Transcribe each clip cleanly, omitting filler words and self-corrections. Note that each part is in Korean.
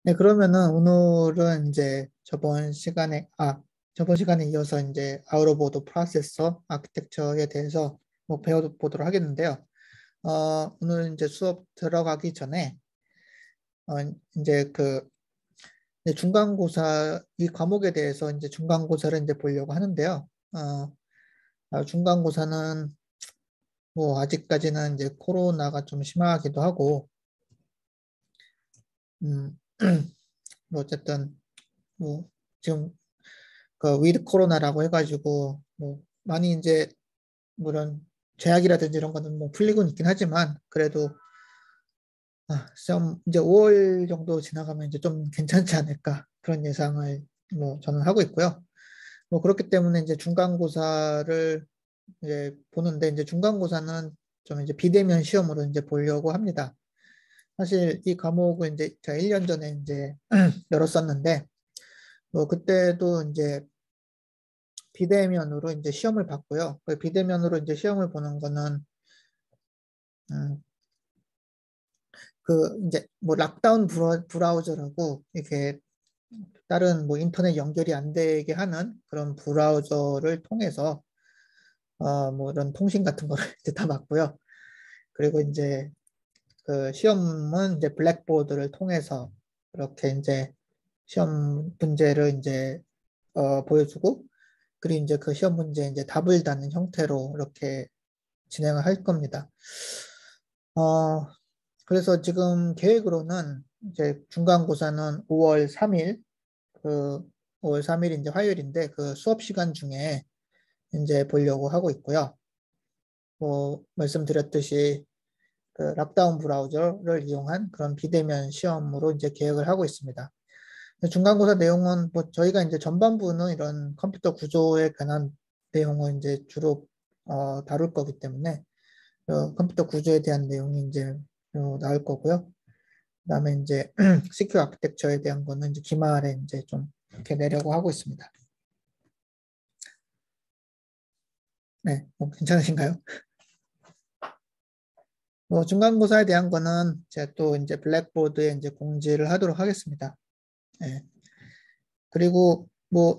네, 그러면은 오늘은 이제 저번 시간에 이어서 이제 아웃 오브 오더 프로세서 아키텍처에 대해서 뭐 배워보도록 하겠는데요. 오늘 이제 수업 들어가기 전에 어, 이제 이제 중간고사 이 과목에 대해서 이제 중간고사를 이제 보려고 하는데요. 중간고사는 뭐 아직까지는 이제 코로나가 좀 심하기도 하고, 음, 뭐 어쨌든 뭐 지금 그 위드 코로나라고 해가지고 뭐 많이 이제 물론 제약이라든지 이런 거는 뭐 풀리고는 있긴 하지만 그래도 좀 이제 5월 정도 지나가면 이제 좀 괜찮지 않을까 그런 예상을 뭐 저는 하고 있고요. 뭐 그렇기 때문에 이제 중간고사를 이제 보는데 이제 중간고사는 좀 이제 비대면 시험으로 이제 보려고 합니다. 사실 이 과목은 이제 제가 1년 전에 이제 열었었는데 뭐 그때도 이제 비대면으로 이제 시험을 봤고요. 그 비대면으로 이제 시험을 보는 거는 음, 그 이제 뭐 락다운 브라우저라고 이렇게 다른 뭐 인터넷 연결이 안 되게 하는 그런 브라우저를 통해서 뭐 이런 통신 같은 거를 이제 다 봤고요. 그리고 이제 그 시험은 이제 블랙보드를 통해서 이렇게 이제 시험 문제를 이제 보여주고 그리고 이제 그 시험 문제 이제 답을 다는 형태로 이렇게 진행을 할 겁니다. 어, 그래서 지금 계획으로는 이제 중간고사는 5월 3일, 그 5월 3일 이제 화요일인데 그 수업 시간 중에 이제 보려고 하고 있고요. 뭐 말씀드렸듯이 그 락다운 브라우저를 이용한 그런 비대면 시험으로 이제 계획을 하고 있습니다. 중간고사 내용은 뭐 저희가 이제 전반부는 이런 컴퓨터 구조에 관한 내용을 이제 주로 다룰 거기 때문에 컴퓨터 구조에 대한 내용이 이제 나올 거고요. 그다음에 이제 시큐어 아키텍처에 대한 거는 이제 기말에 이제 좀 이렇게 내려고 하고 있습니다. 네, 뭐 괜찮으신가요? 중간고사에 대한 거는 제가 또 이제 블랙보드에 이제 공지를 하도록 하겠습니다. 네. 그리고 뭐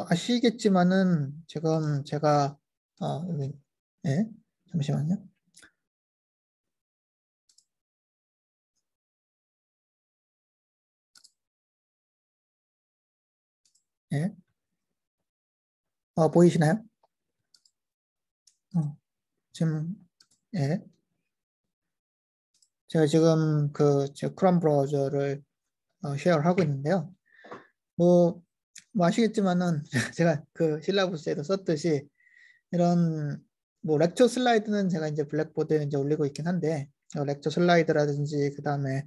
아시겠지만은 지금 제가 여기 네, 잠시만요. 네, 보이시나요? 지금 예, 제가 지금 제 크롬 브라우저를 쉐어를 하고 있는데요. 뭐, 뭐 아시겠지만은 제가 그 실라부스에도 썼듯이 이런 뭐 렉처 슬라이드는 제가 이제 블랙보드에 이제 올리고 있긴 한데 렉처 슬라이드라든지 그다음에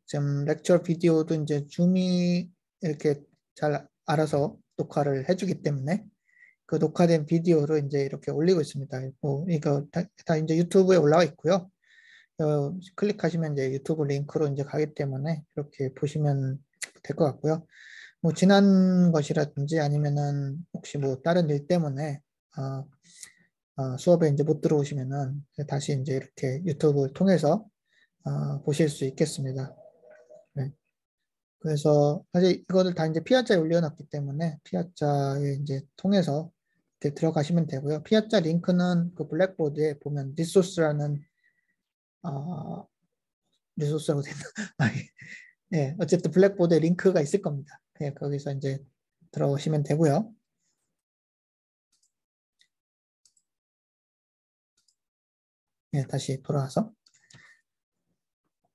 지금 렉처 비디오도 이제 줌이 이렇게 잘 알아서 녹화를 해주기 때문에 그 녹화된 비디오를 이제 이렇게 올리고 있습니다. 뭐 이거 다 이제 유튜브에 올라와 있고요. 클릭하시면 이제 유튜브 링크로 이제 가기 때문에 이렇게 보시면 될 것 같고요. 뭐 지난 것이라든지 아니면은 혹시 뭐 다른 일 때문에 어, 수업에 이제 못 들어오시면은 다시 이제 이렇게 유튜브를 통해서 보실 수 있겠습니다. 네. 그래서 사실 이거를 다 이제 피아자에 올려놨기 때문에 피아자에 이제 통해서 이렇게 들어가시면 되고요. 피아자 링크는 그 블랙보드에 보면 리소스라는 어, 리소스라고 되나? 네, 어쨌든 블랙보드에 링크가 있을 겁니다. 네, 거기서 이제 들어오시면 되고요. 네, 다시 돌아와서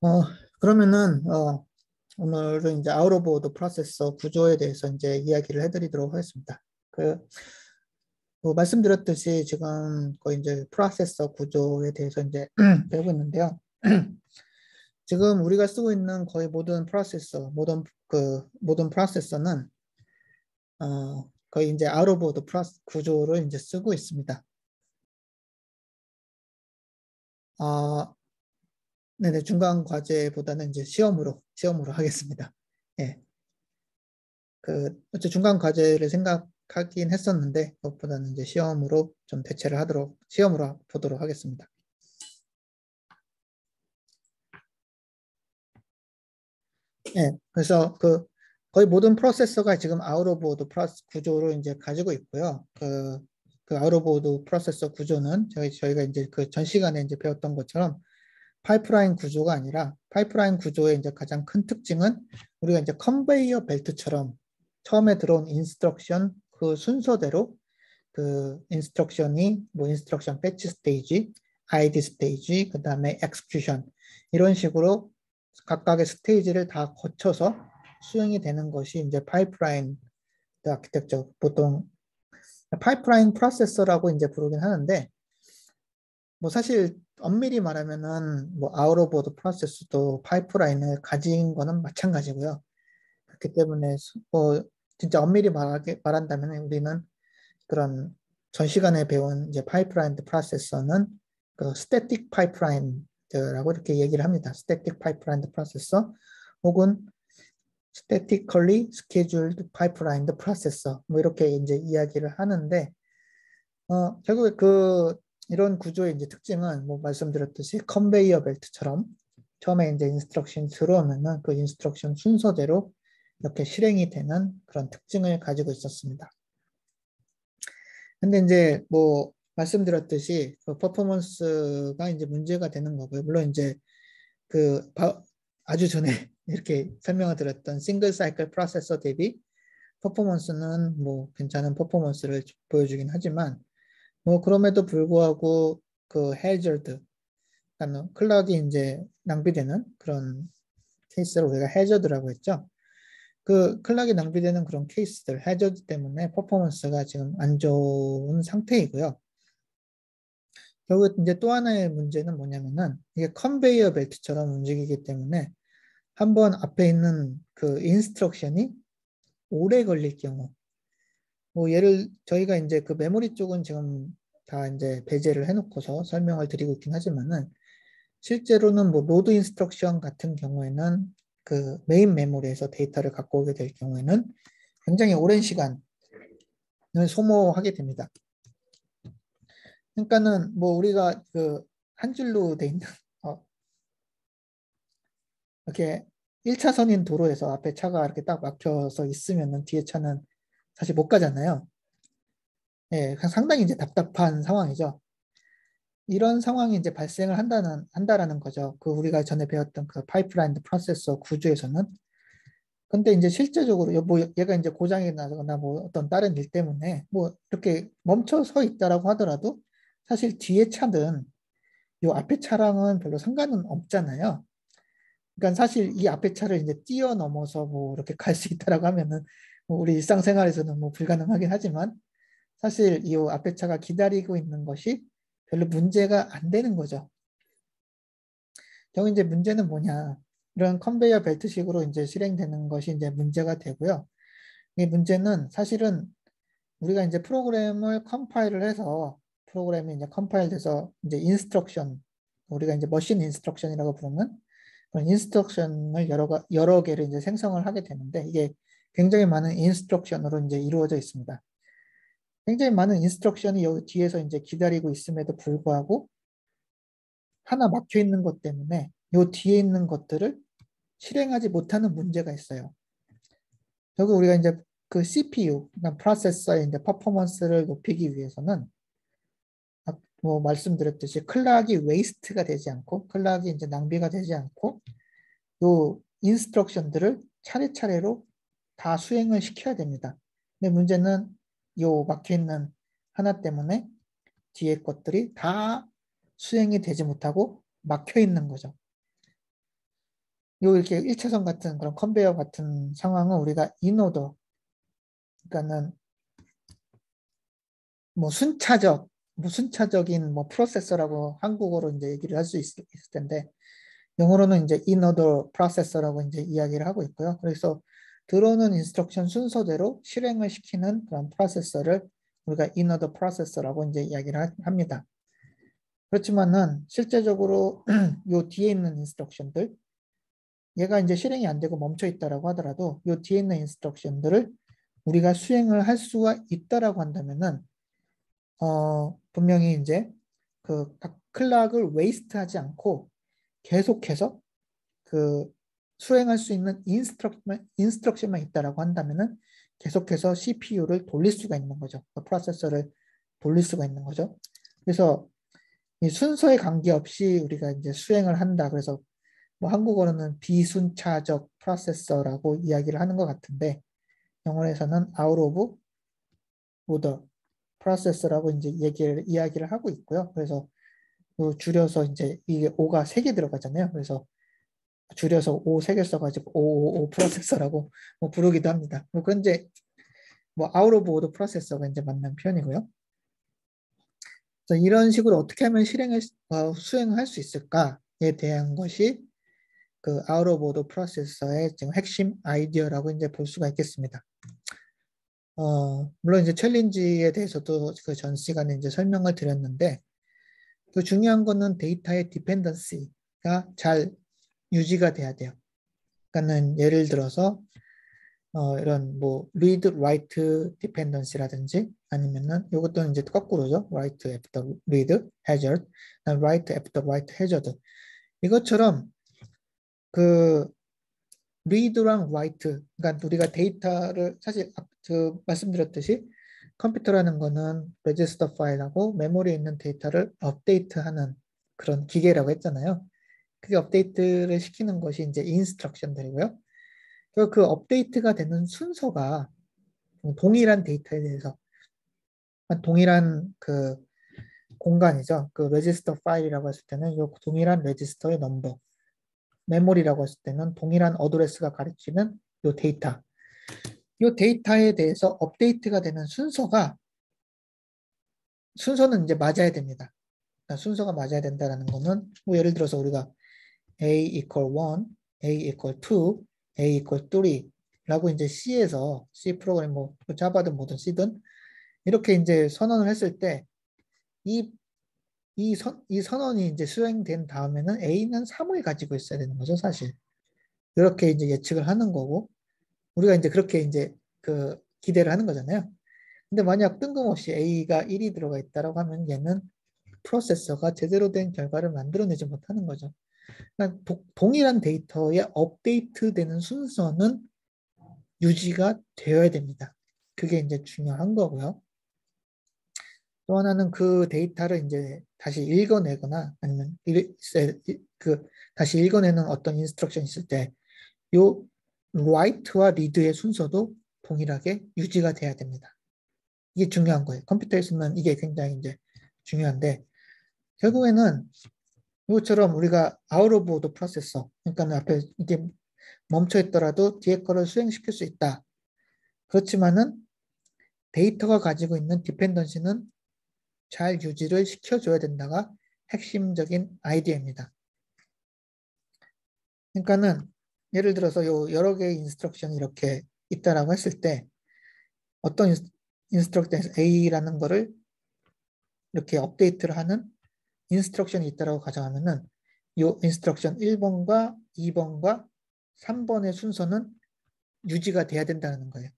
어, 그러면은 오늘은 이제 아웃 오브 오더 프로세서 구조에 대해서 이제 이야기를 해드리도록 하겠습니다. 뭐 말씀드렸듯이 지금 거의 이제 프로세서 구조에 대해서 이제 배우고 있는데요. 지금 우리가 쓰고 있는 거의 모든 프로세서는 거의 이제 아웃 오브 오더 구조를 이제 쓰고 있습니다. 어, 네네, 중간 과제보다는 이제 시험으로 하겠습니다. 예. 어째 중간 과제를 생각하긴 했었는데, 그것보다는 이제 시험으로 보도록 하겠습니다. 예, 그래서 그 거의 모든 프로세서가 지금 아웃 오브 보드 구조를 이제 가지고 있고요. 그 아웃 오브 보드 프로세서 구조는 저희가 이제 그 전 시간에 이제 배웠던 것처럼 파이프라인 구조가 아니라 파이프라인 구조의 이제 가장 큰 특징은 우리가 이제 컨베이어 벨트처럼 처음에 들어온 인스트럭션 그 순서대로 그 인스트럭션이 뭐 인스트럭션 배치 스테이지, 아이디 스테이지, 그 다음에 엑스큐션 이런 식으로 각각의 스테이지를 다 거쳐서 수행이 되는 것이 이제 파이프라인 아키텍처 보통 파이프라인 프로세서라고 이제 부르긴 하는데 뭐 사실 엄밀히 말하면은 뭐 아웃 오브 보드 프로세스도 파이프라인을 가진 거는 마찬가지고요. 그렇기 때문에 뭐 진짜 엄밀히 말한다면 우리는 그런 전 시간에 배운 이제 파이프라인 프로세서는 그 스태틱 파이프라인드라고 이렇게 얘기를 합니다. 스태틱 파이프라인 프로세서 혹은 statically scheduled pipeline processor 뭐 이렇게 이제 이야기를 하는데 결국에 그 이런 구조의 이제 특징은 뭐 말씀드렸듯이 컨베이어 벨트처럼 처음에 이제 인스트럭션 들어오면은 그 인스트럭션 순서대로 이렇게 실행이 되는 그런 특징을 가지고 있었습니다. 근데 이제 뭐 말씀드렸듯이 그 퍼포먼스가 이제 문제가 되는 거고요. 물론 이제 그 아주 전에 이렇게 설명을 드렸던 싱글 사이클 프로세서 대비 퍼포먼스는 뭐 괜찮은 퍼포먼스를 보여주긴 하지만 뭐 그럼에도 불구하고 그 해저드, 그러니까 클락이 이제 낭비되는 그런 케이스를 우리가 해저드라고 했죠. 그 클락이 낭비되는 그런 케이스들, 해저드 때문에 퍼포먼스가 지금 안 좋은 상태이고요. 결국 이제 또 하나의 문제는 뭐냐면은 이게 컨베이어 벨트처럼 움직이기 때문에 한번 앞에 있는 그 인스트럭션이 오래 걸릴 경우, 뭐 저희가 이제 그 메모리 쪽은 지금 다 이제 배제를 해놓고서 설명을 드리고 있긴 하지만은 실제로는 뭐 로드 인스트럭션 같은 경우에는 그 메인 메모리에서 데이터를 갖고 오게 될 경우에는 굉장히 오랜 시간을 소모하게 됩니다. 그러니까는 뭐 우리가 그 한 줄로 돼 있는 이렇게 1차선인 도로에서 앞에 차가 이렇게 딱 막혀서 있으면은 뒤에 차는 사실 못 가잖아요. 예, 상당히 이제 답답한 상황이죠. 이런 상황이 이제 발생을 한다라는 거죠. 그 우리가 전에 배웠던 그 파이프라인 프로세서 구조에서는. 근데 이제 실제적으로 뭐 얘가 이제 고장이 나거나 뭐 어떤 다른 일 때문에 뭐 이렇게 멈춰 서 있다라고 하더라도 사실 뒤에 차든 요 앞에 차랑은 별로 상관은 없잖아요. 그러니까 사실 이 앞에 차를 이제 뛰어넘어서 뭐 이렇게 갈 수 있다라고 하면은 뭐 우리 일상생활에서는 뭐 불가능하긴 하지만 사실 이 앞에 차가 기다리고 있는 것이 별로 문제가 안 되는 거죠. 여기 이제 문제는 뭐냐? 이런 컨베이어 벨트식으로 이제 실행되는 것이 이제 문제가 되고요. 이 문제는 사실은 우리가 이제 프로그램을 컴파일을 해서 프로그램이 이제 컴파일돼서 이제 인스트럭션 우리가 이제 머신 인스트럭션이라고 부르는 그런 인스트럭션을 여러 개를 이제 생성을 하게 되는데 이게 굉장히 많은 인스트럭션으로 이제 이루어져 있습니다. 굉장히 많은 인스트럭션이 여기 뒤에서 이제 기다리고 있음에도 불구하고 하나 막혀 있는 것 때문에 요 뒤에 있는 것들을 실행하지 못하는 문제가 있어요. 결국 우리가 이제 그 CPU, 그러니까 프로세서의 이제 퍼포먼스를 높이기 위해서는 뭐 말씀드렸듯이 클락이 웨이스트가 되지 않고 클락이 이제 낭비가 되지 않고 요 인스트럭션들을 차례차례로 다 수행을 시켜야 됩니다. 근데 문제는 요 막혀 있는 하나 때문에 뒤에 것들이 다 수행이 되지 못하고 막혀 있는 거죠. 요 이렇게 1차선 같은 그런 컨베이어 같은 상황은 우리가 인오더, 그러니까는 뭐 순차적인 뭐 프로세서라고 한국어로 이제 얘기를 할 수 있을 텐데 영어로는 이제 인오더 프로세서라고 이제 이야기를 하고 있고요. 그래서 들어오는 인스트럭션 순서대로 실행을 시키는 그런 프로세서를 우리가 인오더 프로세서라고 이제 이야기를 합니다. 그렇지만은 실제적으로 요 뒤에 있는 인스트럭션들 얘가 이제 실행이 안 되고 멈춰 있다라고 하더라도 요 뒤에 있는 인스트럭션들을 우리가 수행을 할 수가 있다라고 한다면은 분명히 이제 그 클락을 웨이스트하지 않고 계속해서 그 수행할 수 있는 인스트럭션만 있다라고 한다면은 계속해서 CPU를 돌릴 수가 있는 거죠. 프로세서를 돌릴 수가 있는 거죠. 그래서 이 순서에 관계없이 우리가 이제 수행을 한다. 그래서 뭐 한국어로는 비순차적 프로세서라고 이야기를 하는 것 같은데 영어에서는 out of order 프로세서라고 이제 이야기를 하고 있고요. 그래서 줄여서 이제 이게 O가 3개 들어가잖아요. 그래서 줄여서 O 3개 써가지고 O 프로세서라고 뭐 부르기도 합니다. 뭐 그런 이제 뭐 out of order 프로세서가 이제 맞는 표현이고요. 그래서 이런 식으로 어떻게 하면 수행할 수 있을까에 대한 것이 그 out of order 프로세서의 지금 핵심 아이디어라고 이제 볼 수가 있겠습니다. 물론 이제 챌린지에 대해서도 그 전 시간에 이제 설명을 드렸는데 그 중요한 거는 데이터의 디펜던시가 잘 유지가 돼야 돼요. 그러니까는 예를 들어서 이런 뭐 read write dependency라든지 아니면은 이것도 이제 거꾸로죠. write after read hazard, write after write hazard. 이것처럼 그 read랑 write, 그러니까 우리가 데이터를 사실 말씀드렸듯이 컴퓨터라는 거는 레지스터 파일하고 메모리에 있는 데이터를 업데이트하는 그런 기계라고 했잖아요. 그게 업데이트를 시키는 것이 이제 인스트럭션들이고요. 그 업데이트가 되는 순서가 동일한 데이터에 대해서 동일한 그 공간이죠. 그 레지스터 파일이라고 했을 때는 이 동일한 레지스터의 넘버, 메모리라고 했을 때는 동일한 어드레스가 가리키는 이 데이터. 이 데이터에 대해서 업데이트가 되는 순서는 이제 맞아야 됩니다. 그러니까 순서가 맞아야 된다는 거는 뭐 예를 들어서 우리가 A equal 1, A equal 2, A equal 3 라고 이제 C 프로그램 뭐 자바든 뭐든 C든 이렇게 이제 선언을 했을 때 이 이 선언이 이제 수행된 다음에는 A는 3을 가지고 있어야 되는 거죠, 사실. 이렇게 이제 예측을 하는 거고 우리가 이제 그렇게 이제 그 기대를 하는 거잖아요. 근데 만약 뜬금없이 A가 1이 들어가 있다라고 하면 얘는 프로세서가 제대로 된 결과를 만들어내지 못하는 거죠. 그러니까 동일한 데이터에 업데이트되는 순서는 유지가 되어야 됩니다. 그게 이제 중요한 거고요. 또 하나는 그 데이터를 이제 다시 읽어내거나 아니면 그 다시 읽어내는 어떤 인스트럭션이 있을 때 요 write와 read의 순서도 동일하게 유지가 돼야 됩니다. 이게 중요한 거예요. 컴퓨터에서는 이게 굉장히 이제 중요한데 결국에는 이것처럼 우리가 out of order 프로세서 그러니까 앞에 이게 멈춰 있더라도 뒤에 거를 수행시킬 수 있다. 그렇지만은 데이터가 가지고 있는 디펜던시는 잘 유지를 시켜줘야 된다가 핵심적인 아이디어입니다. 그러니까는 예를 들어서 요 여러 개의 인스트럭션이 이렇게 있다라고 했을 때 어떤 인스트럭션에서 A라는 거를 이렇게 업데이트를 하는 인스트럭션이 있다라고 가정하면은 요 인스트럭션 1번과 2번과 3번의 순서는 유지가 돼야 된다는 거예요.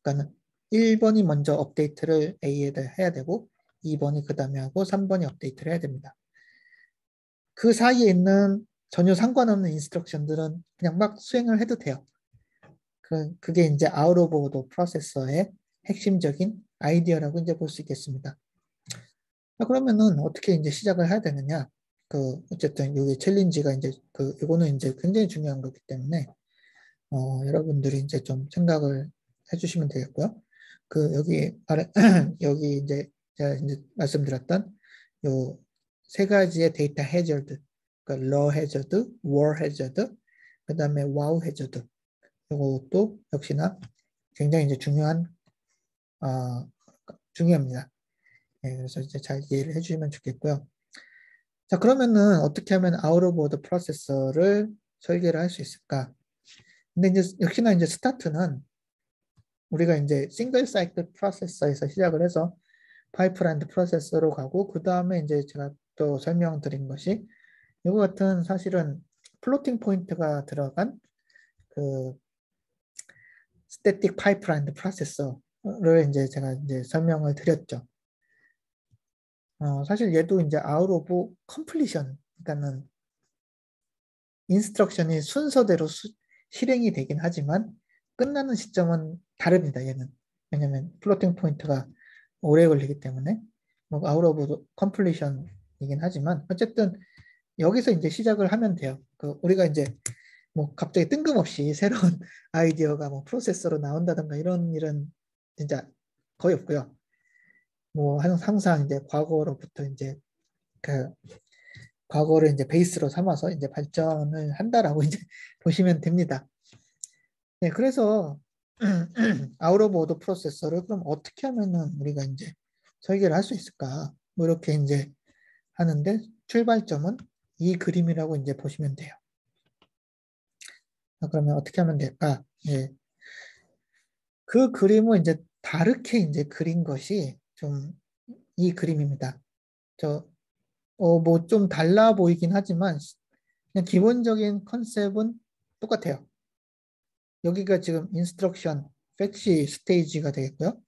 그러니까는 1번이 먼저 업데이트를 A에 해야 되고 2번이 그 다음에 하고 3번이 업데이트를 해야 됩니다. 그 사이에 있는 전혀 상관없는 인스트럭션들은 그냥 막 수행을 해도 돼요. 그게 이제 out of order 프로세서의 핵심적인 아이디어라고 이제 볼 수 있겠습니다. 그러면은 어떻게 이제 시작을 해야 되느냐? 어쨌든 여기 챌린지가 이제 이거는 이제 굉장히 중요한 거기 때문에 여러분들이 이제 좀 생각을 해주시면 되겠고요. 여기 아래 여기 이제 제가 이제 말씀드렸던 요 세 가지의 데이터 해저드, 그러니까 raw hazard, war hazard, 그다음에 wow hazard. 이것도 역시나 굉장히 이제 중요합니다. 네, 그래서 이제 잘 이해를 해주시면 좋겠고요. 자, 그러면은 어떻게 하면 out of order 프로세서를 설계를 할 수 있을까? 근데 이제 역시나 이제 스타트는 우리가 이제 싱글 사이클 프로세서에서 시작을 해서 파이프라인 프로세서로 가고 그 다음에 이제 제가 또 설명드린 것이 이거 같은 사실은 플로팅 포인트가 들어간 그 스태틱 파이프라인 프로세서를 이제 제가 이제 설명을 드렸죠. 사실 얘도 이제 out of completion, 그러니까는 인스트럭션이 순서대로 실행이 되긴 하지만 끝나는 시점은 다릅니다. 얘는. 왜냐면 플로팅 포인트가 오래 걸리기 때문에 뭐 아웃 오브 컴플리션이긴 하지만 어쨌든 여기서 이제 시작을 하면 돼요. 그 우리가 이제 뭐 갑자기 뜬금없이 새로운 아이디어가 뭐 프로세서로 나온다든가 이런 일은 진짜 거의 없고요. 뭐 항상 이제 과거로부터 이제 그 과거를 이제 베이스로 삼아서 이제 발전을 한다라고 이제 보시면 됩니다. 네, 그래서 아웃 오브 오더 프로세서를 그럼 어떻게 하면은 우리가 이제 설계를 할 수 있을까? 뭐 이렇게 이제 하는데 출발점은 이 그림이라고 이제 보시면 돼요. 그러면 어떻게 하면 될까? 예. 그 그림을 이제 다르게 이제 그린 것이 좀 이 그림입니다. 뭐 좀 달라 보이긴 하지만 그냥 기본적인 컨셉은 똑같아요. 여기가 지금 인스트럭션 패치 스테이지가 되겠고요.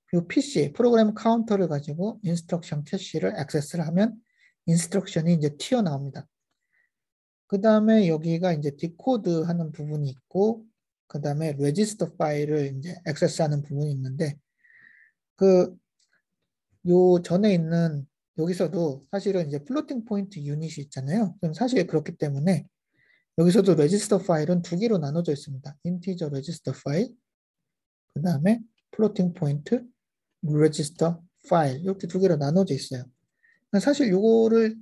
그리고 PC 프로그램 카운터를 가지고 인스트럭션 캐시를 액세스를 하면 인스트럭션이 이제 튀어나옵니다. 그 다음에 여기가 이제 디코드 하는 부분이 있고 그 다음에 레지스터 파일을 이제 액세스하는 부분이 있는데 그 요 전에 있는 여기서도 사실은 이제 플로팅 포인트 유닛이 있잖아요. 그럼 사실 그렇기 때문에 여기서도 레지스터 파일은 두 개로 나눠져 있습니다. 인티저 레지스터 파일, 그 다음에 플로팅 포인트 레지스터 파일 이렇게 두 개로 나눠져 있어요. 사실 요거를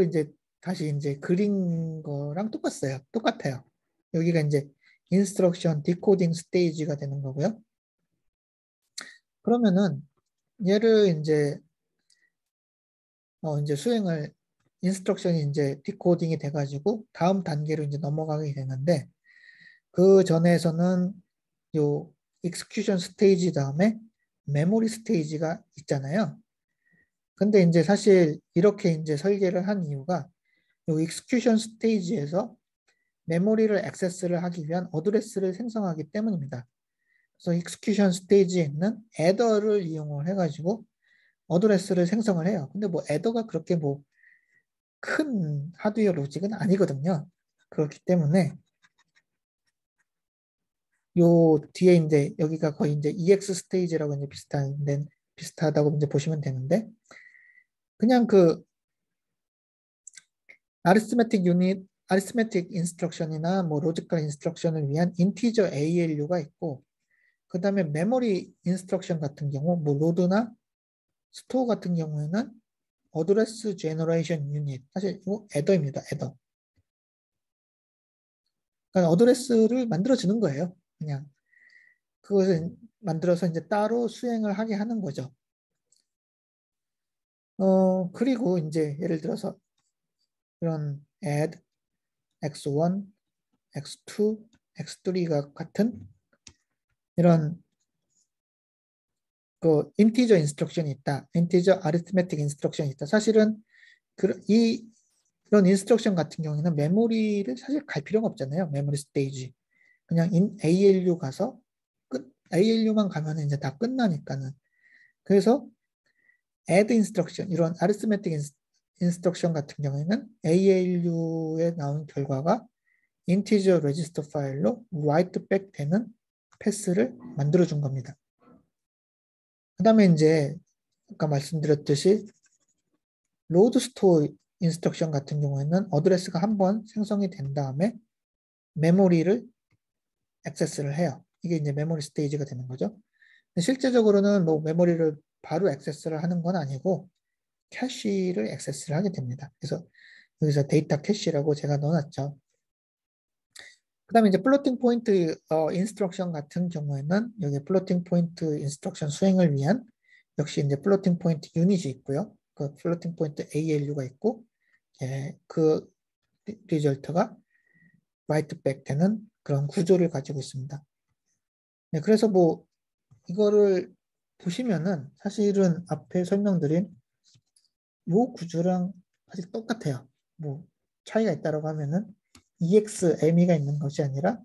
이제 다시 이제 그린 거랑 똑같아요. 여기가 이제 인스트럭션 디코딩 스테이지가 되는 거고요. 그러면은 얘를 이제 수행을 인스트럭션이 이제 디코딩이 돼가지고 다음 단계로 이제 넘어가게 되는데 그 전에서는 요 익스큐션 스테이지 다음에 메모리 스테이지가 있잖아요. 근데 이제 사실 이렇게 이제 설계를 한 이유가 요 익스큐션 스테이지에서 메모리를 액세스를 하기 위한 어드레스를 생성하기 때문입니다. 그래서 익스큐션 스테이지에 있는 애더를 이용을 해가지고 어드레스를 생성을 해요. 근데 뭐 애더가 그렇게 뭐 큰 하드웨어 로직은 아니거든요. 그렇기 때문에 요 뒤에 이제 여기가 거의 이제 EX 스테이지라고 이제 비슷하다고 이제 보시면 되는데 그냥 그 아리스메틱 인스트럭션이나 뭐 로지컬 인스트럭션을 위한 인티저 ALU가 있고 그 다음에 메모리 인스트럭션 같은 경우 뭐 로드나 스토어 같은 경우에는 어드레스 제너레이션 유닛 사실 이거 애더입니다. 애더. 그러니까 어드레스를 만들어 주는 거예요. 그냥 그것을 만들어서 이제 따로 수행을 하게 하는 거죠. 그리고 이제 예를 들어서 이런 add x1, x2, x3가 같은 이런 그 인티저 인스트럭션이 있다. 인티저 아리트메틱 인스트럭션이 있다. 사실은 이런 인스트럭션 같은 경우에는 메모리를 사실 갈 필요가 없잖아요. 메모리 스테이지. 그냥 ALU 가서 ALU만 가면 이제 다 끝나니까는. 그래서 add instruction 이런 arithmetic instruction 같은 경우에는 ALU에 나온 결과가 integer register 파일로 write back 되는 패스를 만들어 준 겁니다. 그 다음에 이제 아까 말씀드렸듯이 load store instruction 같은 경우에는 어드레스가 한번 생성이 된 다음에 메모리를 액세스를 해요. 이게 이제 메모리 스테이지가 되는 거죠. 실제적으로는 뭐 메모리를 바로 액세스를 하는 건 아니고 캐시를 액세스를 하게 됩니다. 그래서 여기서 데이터 캐시라고 제가 넣어놨죠. 그 다음에 이제 플로팅 포인트 인스트럭션 같은 경우에는 여기 플로팅 포인트 인스트럭션 수행을 위한 역시 이제 플로팅 포인트 유닛이 있고요. 그 플로팅 포인트 ALU가 있고 그 리절트가 라이트 백 되는 그런 구조를 가지고 있습니다. 네, 그래서 뭐 이거를 보시면은 사실은 앞에 설명드린 요 구조랑 사실 똑같아요. 뭐 차이가 있다라고 하면은 EXME가 있는 것이 아니라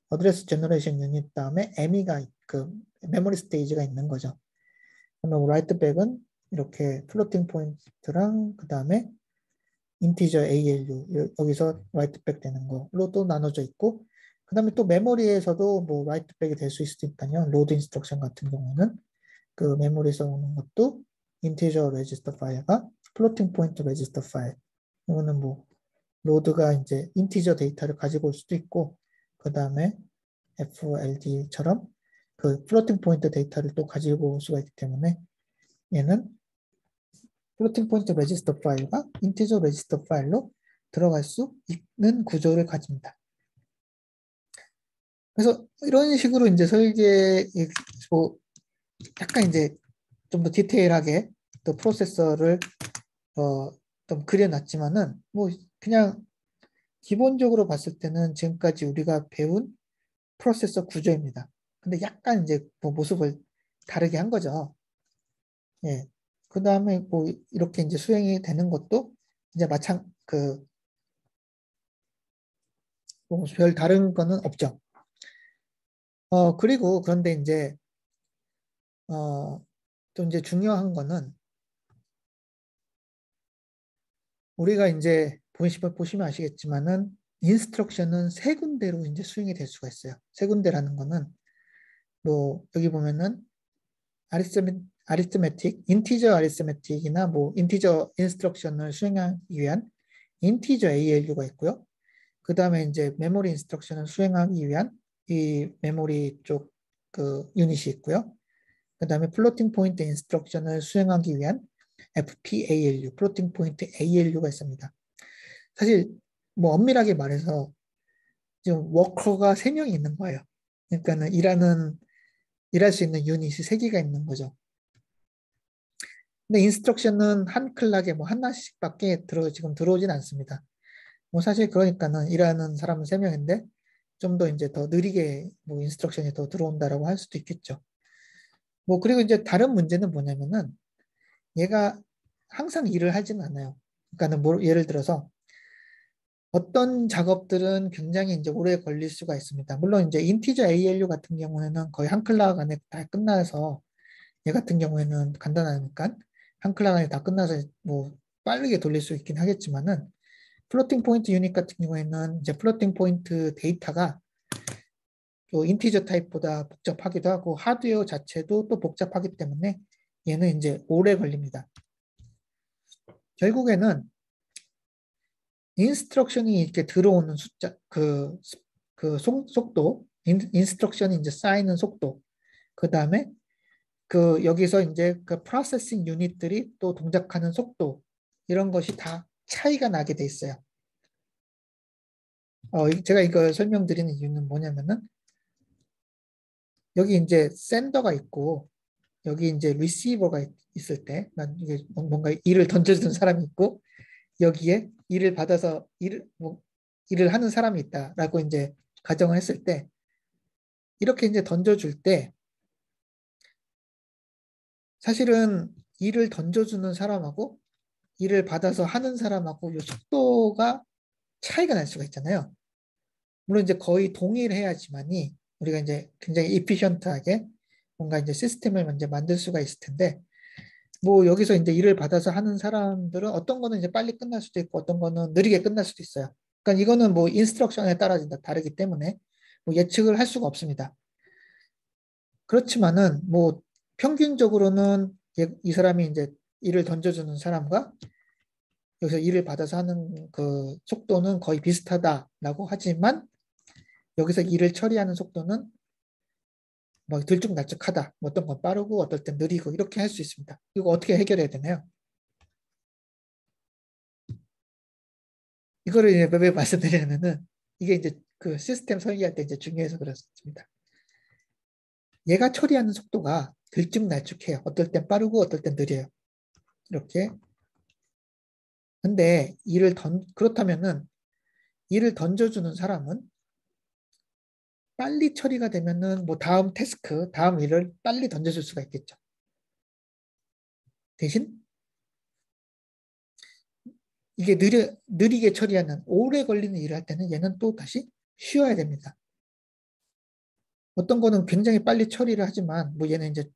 어드레스 제너레이션 유닛 다음에 ME가 그 메모리 스테이지가 있는 거죠. 그러면 라이트 백은 이렇게 플로팅 포인트랑 그 다음에 인티저 ALU 여기서 라이트백 되는 거로 또 나눠져 있고 그 다음에 또 메모리에서도 뭐 라이트백이 될 수 있으니까요. 로드 인스트럭션 같은 경우는 그 메모리에서 오는 것도 인티저 레지스터 파일과 플로팅 포인트 레지스터 파일 이거는 뭐 로드가 이제 인티저 데이터를 가지고 올 수도 있고 그 다음에 FLD처럼 그 플로팅 포인트 데이터를 또 가지고 올 수가 있기 때문에 얘는 플로팅 포인트 레지스터 파일과 인티저 레지스터 파일로 들어갈 수 있는 구조를 가집니다. 그래서 이런 식으로 이제 설계 뭐 약간 이제 좀 더 디테일하게 또 프로세서를 좀 그려놨지만은 뭐 그냥 기본적으로 봤을 때는 지금까지 우리가 배운 프로세서 구조입니다. 근데 약간 이제 뭐 모습을 다르게 한 거죠. 예. 그 다음에 뭐 이렇게 이제 수행이 되는 것도 이제 뭐별 다른 거는 없죠. 그리고 그런데 이제 또 이제 중요한 거는 우리가 이제 보시면 아시겠지만은 인스트럭션은 세 군데로 이제 수행이 될 수가 있어요. 세 군데라는 거는 뭐 여기 보면은 아리스메틱, 인티저 아리스메틱이나 뭐 인티저 인스트럭션을 수행하기 위한 인티저 ALU가 있고요. 그 다음에 이제 메모리 인스트럭션을 수행하기 위한 이 메모리 쪽 그 유닛이 있고요. 그 다음에 플로팅 포인트 인스트럭션을 수행하기 위한 FPALU, 플로팅 포인트 ALU가 있습니다. 사실 뭐 엄밀하게 말해서 지금 워커가 3명이 있는 거예요. 그러니까는 일할 수 있는 유닛이 3개가 있는 거죠. 근데 인스트럭션은 한 클락에 뭐 하나씩밖에 지금 들어오진 않습니다. 뭐 사실 그러니까는 일하는 사람은 3명인데 좀 더 이제 더 느리게 뭐 인스트럭션이 더 들어온다라고 할 수도 있겠죠. 뭐 그리고 이제 다른 문제는 뭐냐면은 얘가 항상 일을 하진 않아요. 그러니까는 뭐 예를 들어서 어떤 작업들은 굉장히 이제 오래 걸릴 수가 있습니다. 물론 이제 인티저 ALU 같은 경우에는 거의 한 클락 안에 다 끝나서 얘 같은 경우에는 간단하니까 한 클락 안에 다 끝나서 뭐 빠르게 돌릴 수 있긴 하겠지만은 플로팅 포인트 유닛 같은 경우에는 이제 플로팅 포인트 데이터가 또 인티저 타입보다 복잡하기도 하고 하드웨어 자체도 또 복잡하기 때문에 얘는 이제 오래 걸립니다. 결국에는 인스트럭션이 이렇게 들어오는 숫자 그 속도 인스트럭션이 이제 쌓이는 속도 그 다음에 그 여기서 이제 그 프로세싱 유닛들이 또 동작하는 속도 이런 것이 다 차이가 나게 돼 있어요. 제가 이걸 설명드리는 이유는 뭐냐면은 여기 이제 샌더가 있고 여기 이제 리시버가 있을 때 난 이게 뭔가 일을 던져주는 사람이 있고 여기에 일을 받아서 일을 하는 사람이 있다라고 이제 가정을 했을 때 이렇게 이제 던져줄 때 사실은 일을 던져주는 사람하고 일을 받아서 하는 사람하고 이 속도가 차이가 날 수가 있잖아요. 물론 이제 거의 동일해야지만이 우리가 이제 굉장히 이피션트하게 뭔가 이제 시스템을 이제 만들 수가 있을 텐데 뭐 여기서 이제 일을 받아서 하는 사람들은 어떤 거는 이제 빨리 끝날 수도 있고 어떤 거는 느리게 끝날 수도 있어요. 그러니까 이거는 뭐 인스트럭션에 따라 다르기 때문에 뭐 예측을 할 수가 없습니다. 그렇지만은 뭐 평균적으로는 이 사람이 이제 일을 던져주는 사람과 여기서 일을 받아서 하는 그 속도는 거의 비슷하다라고 하지만 여기서 일을 처리하는 속도는 뭐 들쭉날쭉하다. 뭐 어떤 건 빠르고 어떨 땐 느리고 이렇게 할 수 있습니다. 이거 어떻게 해결해야 되나요? 이거를 이제 왜 말씀드리냐면은 이게 이제 그 시스템 설계할 때 이제 중요해서 그렇습니다. 얘가 처리하는 속도가 들쭉날쭉해요. 어떨 땐 빠르고 어떨 땐 느려요. 이렇게. 근데 그렇다면은 일을 던져주는 사람은 빨리 처리가 되면은 뭐 다음 태스크, 다음 일을 빨리 던져줄 수가 있겠죠. 대신 이게 느리게 처리하는 오래 걸리는 일을 할 때는 얘는 또 다시 쉬어야 됩니다. 어떤 거는 굉장히 빨리 처리를 하지만 뭐 얘는 이제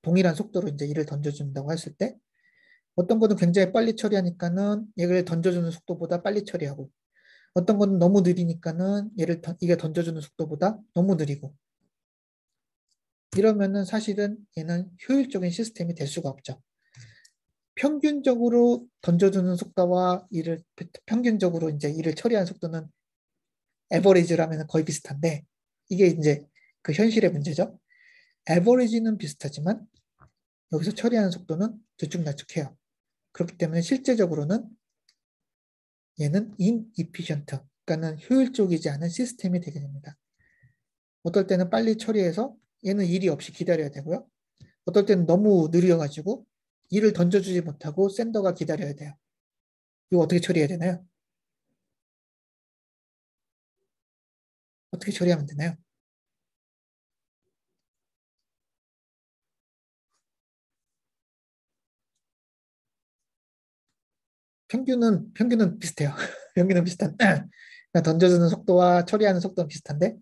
동일한 속도로 이제 일을 던져준다고 했을 때 어떤 거는 굉장히 빨리 처리하니까는 얘를 던져주는 속도보다 빨리 처리하고 어떤 거는 너무 느리니까는 이게 던져주는 속도보다 너무 느리고 이러면은 사실은 얘는 효율적인 시스템이 될 수가 없죠. 평균적으로 던져주는 속도와 평균적으로 이제 일을 처리하는 속도는 에버리지라면 거의 비슷한데 이게 이제 그 현실의 문제죠. 에버리지는 비슷하지만 여기서 처리하는 속도는 들쭉날쭉해요. 그렇기 때문에 실제적으로는 얘는 inefficient, 그러니까는 효율적이지 않은 시스템이 되게 됩니다. 어떨 때는 빨리 처리해서 얘는 일이 없이 기다려야 되고요. 어떨 때는 너무 느려가지고 일을 던져주지 못하고 샌더가 기다려야 돼요. 이거 어떻게 처리해야 되나요? 어떻게 처리하면 되나요? 평균은 비슷해요. 평균은 비슷한. 그러니까 던져주는 속도와 처리하는 속도는 비슷한데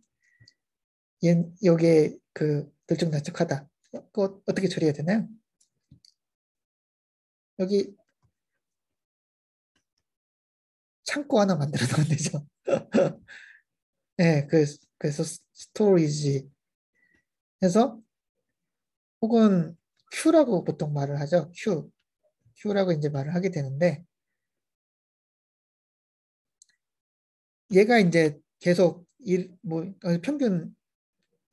여기에 그 들쭉날쭉하다. 그거 어떻게 처리해야 되나요? 여기 창고 하나 만들어 놓으면 되죠. 네, 그래서 스토리지 해서 혹은 Q라고 보통 말을 하죠. Q라고 이제 말을 하게 되는데 얘가 이제 계속 평균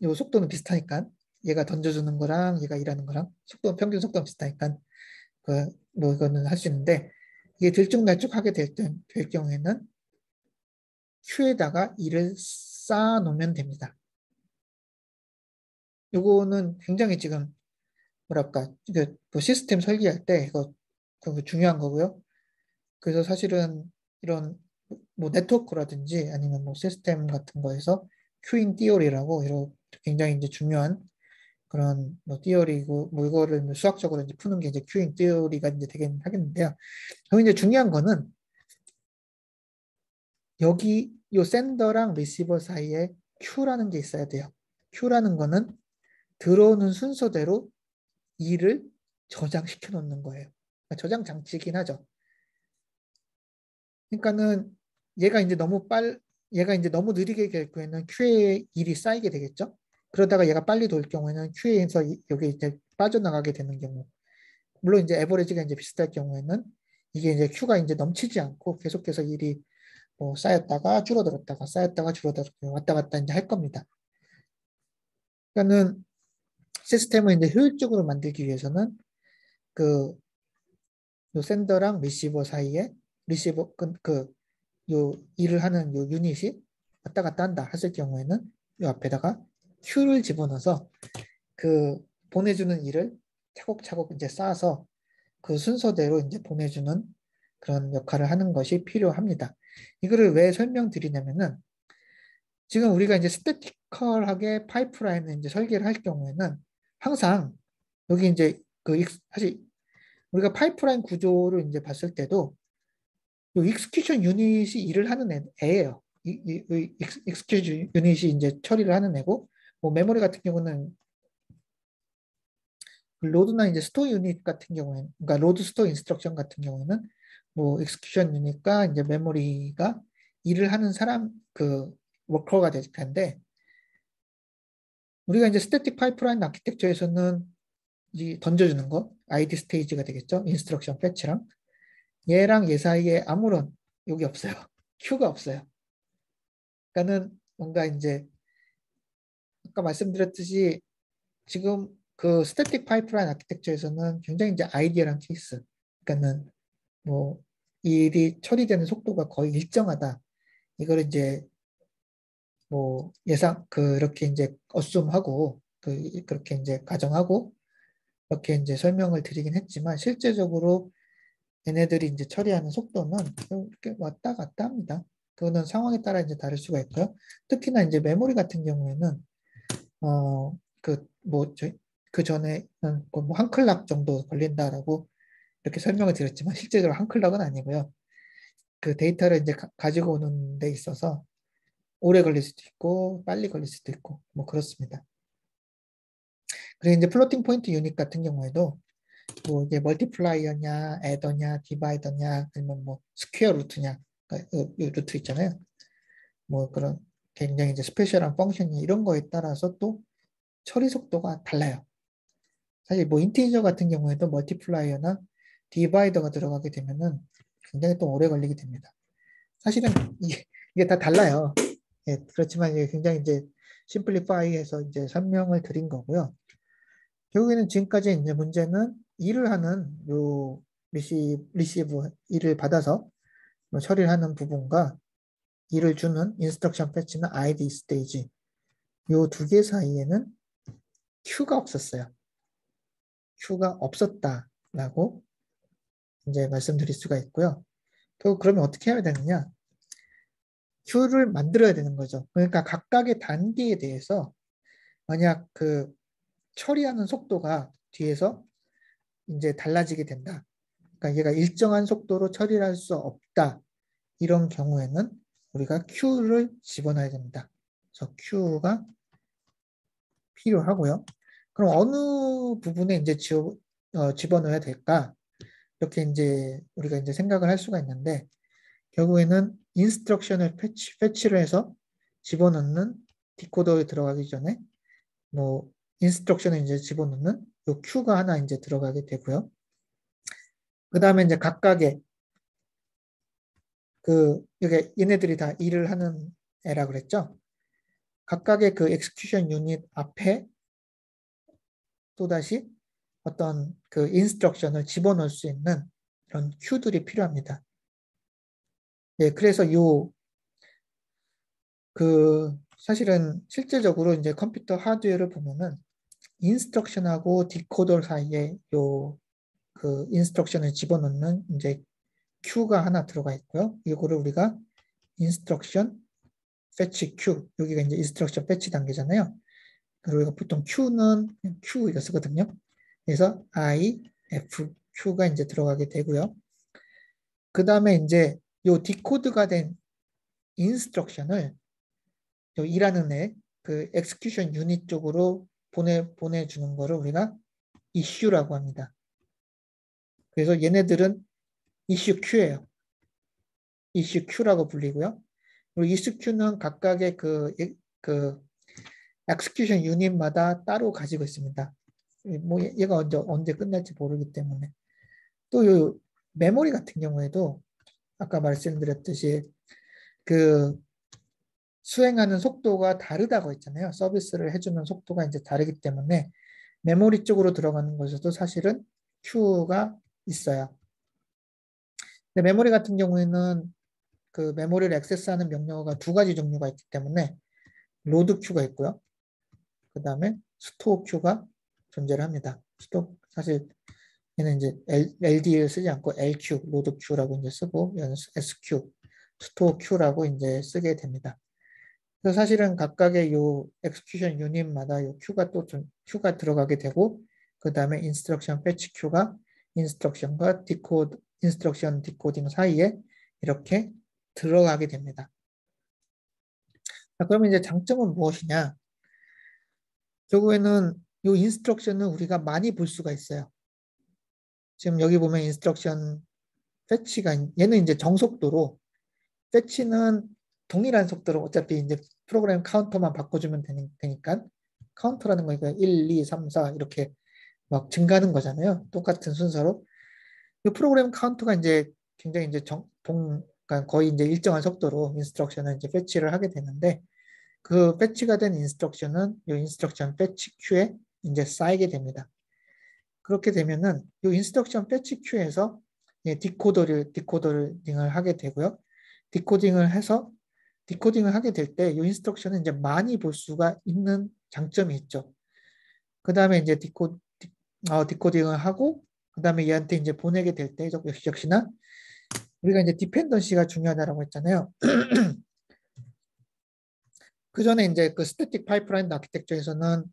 요 속도는 비슷하니까 얘가 던져주는 거랑 얘가 일하는 거랑 평균 속도는 비슷하니까 뭐 이거는 할 수 있는데 이게 들쭉날쭉하게 될 경우에는 Q에다가 일을 쌓아 놓으면 됩니다. 요거는 굉장히 지금 뭐랄까 그 시스템 설계할 때 이거 그 중요한 거고요. 그래서 사실은 이런 뭐 네트워크라든지 아니면 뭐 시스템 같은 거에서 큐잉 띠어리라고 이런 굉장히 이제 중요한 그런 뭐 띠어리고 뭐 이거를 뭐 수학적으로 이제 푸는 게 이제 큐잉 띠어리가 이제 되긴 하겠는데요. 그럼 이제 중요한 거는 여기 요 샌더랑 리시버 사이에 Q라는 게 있어야 돼요. Q라는 거는 들어오는 순서대로 일을 저장시켜 놓는 거예요. 그러니까 저장 장치이긴 하죠. 그러니까는 얘가 이제 얘가 이제 너무 느리게 될 경우에는 Q에 일이 쌓이게 되겠죠. 그러다가 얘가 빨리 돌 경우에는 Q에서 여기 이제 빠져나가게 되는 경우. 물론 이제 에버리지가 이제 비슷할 경우에는 이게 이제 Q가 이제 넘치지 않고 계속해서 일이 뭐 쌓였다가 줄어들었다가 쌓였다가 줄어들었다가 왔다 갔다 이제 할 겁니다. 그러니까는 시스템을 이제 효율적으로 만들기 위해서는 그 요 샌더랑 리시버 사이에 리시버 요 일을 하는 요 유닛이 왔다 갔다 한다 했을 경우에는 요 앞에다가 Q를 집어넣어서 그 보내주는 일을 차곡차곡 이제 쌓아서 그 순서대로 이제 보내주는 그런 역할을 하는 것이 필요합니다. 이거를 왜 설명드리냐면은 지금 우리가 이제 스태티컬하게 파이프라인을 이제 설계를 할 경우에는 항상 여기 이제 사실 우리가 파이프라인 구조를 이제 봤을 때도 이 익스큐션 유닛이 일을 하는 애예요. 이 익스큐션 유닛이 이제 처리를 하는 애고, 뭐 메모리 같은 경우는 로드나 이제 스토어 유닛 같은 경우에는, 그러니까 로드 스토어 인스트럭션 같은 경우에는 뭐 익스큐션 유닛과 이제 메모리가 일을 하는 사람 워커가 될 텐데, 우리가 이제 스태틱 파이프라인 아키텍처에서는 이 던져주는 거, ID 스테이지가 되겠죠. 인스트럭션 패치랑 얘랑 얘 사이에 아무런 여기 없어요. 큐가 없어요. 그러니까는 뭔가 이제 아까 말씀드렸듯이 지금 그 스태틱 파이프라인 아키텍처에서는 굉장히 이제 아이디어란 케이스. 그러니까는 뭐 일이 처리되는 속도가 거의 일정하다. 이걸 이제 뭐 그렇게 이제 어쏨하고 그렇게 이제 가정하고 그렇게 이제 설명을 드리긴 했지만 실제적으로 얘네들이 이제 처리하는 속도는 이렇게 왔다 갔다 합니다. 그거는 상황에 따라 이제 다를 수가 있고요. 특히나 이제 메모리 같은 경우에는 그 전에는 뭐한 클락 정도 걸린다라고 이렇게 설명을 드렸지만 실제적으로 한 클락은 아니고요. 그 데이터를 이제 가지고 오는 데 있어서 오래 걸릴 수도 있고 빨리 걸릴 수도 있고 뭐 그렇습니다. 그리고 이제 플로팅 포인트 유닛 같은 경우에도 뭐 이게 멀티플라이어냐, 애더냐, 디바이더냐, 아니면 뭐 스퀘어 루트냐, 이 루트 있잖아요. 뭐 그런 굉장히 이제 스페셜한 펑션이 이런 거에 따라서 또 처리 속도가 달라요. 사실 뭐 인티저 같은 경우에도 멀티플라이어나 디바이더가 들어가게 되면은 굉장히 또 오래 걸리게 됩니다. 사실은 이게 다 달라요. 예, 그렇지만 이게 굉장히 이제 심플리파이해서 이제 설명을 드린 거고요. 결국에는 지금까지 이제 문제는 일을 하는 요 리시브 일을 받아서 뭐 처리를 하는 부분과 일을 주는 인스트럭션 패치나 ID 스테이지 요 두 개 사이에는 큐가 없었어요. 큐가 없었다라고 이제 말씀드릴 수가 있고요. 결국 그러면 어떻게 해야 되느냐? 큐를 만들어야 되는 거죠. 그러니까 각각의 단계에 대해서 만약 그 처리하는 속도가 뒤에서 이제 달라지게 된다. 그러니까 얘가 일정한 속도로 처리를 할 수 없다. 이런 경우에는 우리가 Q를 집어넣어야 됩니다. 그래서 Q가 필요하고요. 그럼 어느 부분에 이제 집어넣어야 될까? 이렇게 이제 우리가 이제 생각을 할 수가 있는데 결국에는 인스트럭션을 패치를 해서 집어넣는 디코더에 들어가기 전에 뭐 인스트럭션을 이제 집어넣는 요 Q가 하나 이제 들어가게 되고요. 그 다음에 이제 각각의 이게 얘네들이 다 일을 하는 애라 그랬죠. 각각의 그 execution 유닛 앞에 또다시 어떤 그 인스트럭션을 집어넣을 수 있는 그런 큐들이 필요합니다. 예, 그래서 사실은 실제적으로 이제 컴퓨터 하드웨어를 보면은 인스트럭션하고 디코더 사이에 그 인스트럭션을 집어넣는 이제 큐가 하나 들어가 있고요. 이거를 우리가 인스트럭션 패치 큐, 여기가 이제 인스트럭션 패치 단계잖아요. 그리고 보통 Q는 Q 이거 쓰거든요. 그래서 I, F, Q가 이제 들어가게 되고요. 그 다음에 이제 요 디코드가 된 인스트럭션을 일하는 그 execution 유닛 쪽으로 보내주는 거를 우리가 issue라고 합니다. 그래서 얘네들은 issue Q예요. issue Q라고 불리고요. 그리고 issue Q는 각각의 그 execution 유닛마다 따로 가지고 있습니다. 뭐 얘가 언제 끝날지 모르기 때문에 또 요 메모리 같은 경우에도 아까 말씀드렸듯이 그 수행하는 속도가 다르다고 했잖아요. 서비스를 해주는 속도가 이제 다르기 때문에 메모리 쪽으로 들어가는 것에도 사실은 큐가 있어요. 근데 메모리 같은 경우에는 그 메모리를 액세스하는 명령어가 두 가지 종류가 있기 때문에 로드 큐가 있고요. 그 다음에 스토어 큐가 존재를 합니다. 사실 얘는 이제 LD를 쓰지 않고 LQ, 로드 큐라고 이제 쓰고 얘는 SQ, 스토어 큐라고 이제 쓰게 됩니다. 그래서 사실은 각각의 요 execution 유닛마다 요 큐가 또 좀 큐가 들어가게 되고 그 다음에 instruction fetch 큐가 instruction과 instruction decoding 사이에 이렇게 들어가게 됩니다. 자, 그러면 이제 장점은 무엇이냐? 결국에는 요 instruction은 우리가 많이 볼 수가 있어요. 지금 여기 보면 instruction fetch가 얘는 이제 정속도로 fetch는 동일한 속도로 어차피 이제 프로그램 카운터만 바꿔주면 되니까 카운터라는 거니까 1, 2, 3, 4 이렇게 막 증가하는 거잖아요. 똑같은 순서로. 이 프로그램 카운터가 이제 굉장히 이제 그러니까 거의 이제 일정한 속도로 인스트럭션을 이제 패치를 하게 되는데 그 패치가 된 인스트럭션은 이 인스트럭션 패치 큐에 이제 쌓이게 됩니다. 그렇게 되면은 이 인스트럭션 패치 큐에서 디코더링을 하게 되고요. 디코딩을 하게 될 때 이 인스트럭션은 이제 많이 볼 수가 있는 장점이 있죠. 그 다음에 이제 디코딩을 하고 그 다음에 얘한테 이제 보내게 될 때 역시나 우리가 이제 디펜던시가 중요하다라고 했잖아요. 그 전에 이제 그 스태틱 파이프라인 아키텍처에서는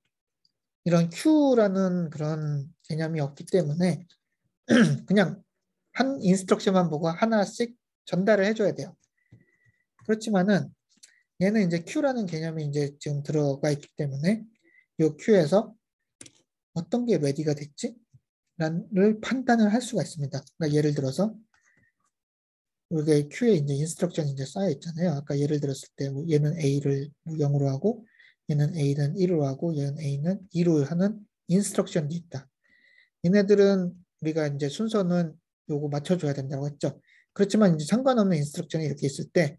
이런 Q라는 그런 개념이 없기 때문에 그냥 한 인스트럭션만 보고 하나씩 전달을 해줘야 돼요. 그렇지만은 얘는 이제 Q라는 개념이 이제 지금 들어가 있기 때문에 이 Q에서 어떤 게 레디가 됐지? 를 판단을 할 수가 있습니다. 그러니까 예를 들어서 이게 Q에 이제 인스트럭션이 이제 쌓여 있잖아요. 아까 예를 들었을 때 뭐 얘는 A를 0으로 하고 얘는 A는 1으로 하고 얘는 A는 2로 하는 인스트럭션이 있다. 얘네들은 우리가 이제 순서는 요거 맞춰줘야 된다고 했죠. 그렇지만 이제 상관없는 인스트럭션이 이렇게 있을 때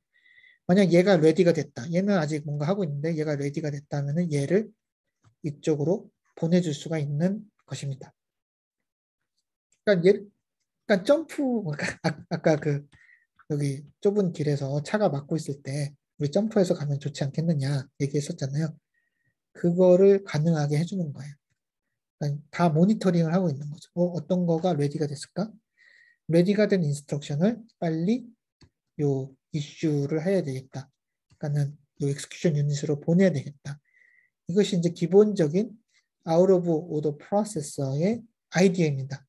만약 얘가 레디가 됐다. 얘는 아직 뭔가 하고 있는데 얘가 레디가 됐다 하면은 얘를 이쪽으로 보내줄 수가 있는 것입니다. 그러니까 그러니까 점프, 그러니까 아까 그 여기 좁은 길에서 차가 막고 있을 때 우리 점프해서 가면 좋지 않겠느냐 얘기했었잖아요. 그거를 가능하게 해주는 거예요. 그러니까 다 모니터링을 하고 있는 거죠. 어떤 거가 레디가 됐을까? 레디가 된 인스트럭션을 빨리 요 이슈를 해야 되겠다. 그러니까는 요 execution 유닛으로 보내야 되겠다. 이것이 이제 기본적인 out of order processor의 아이디어입니다.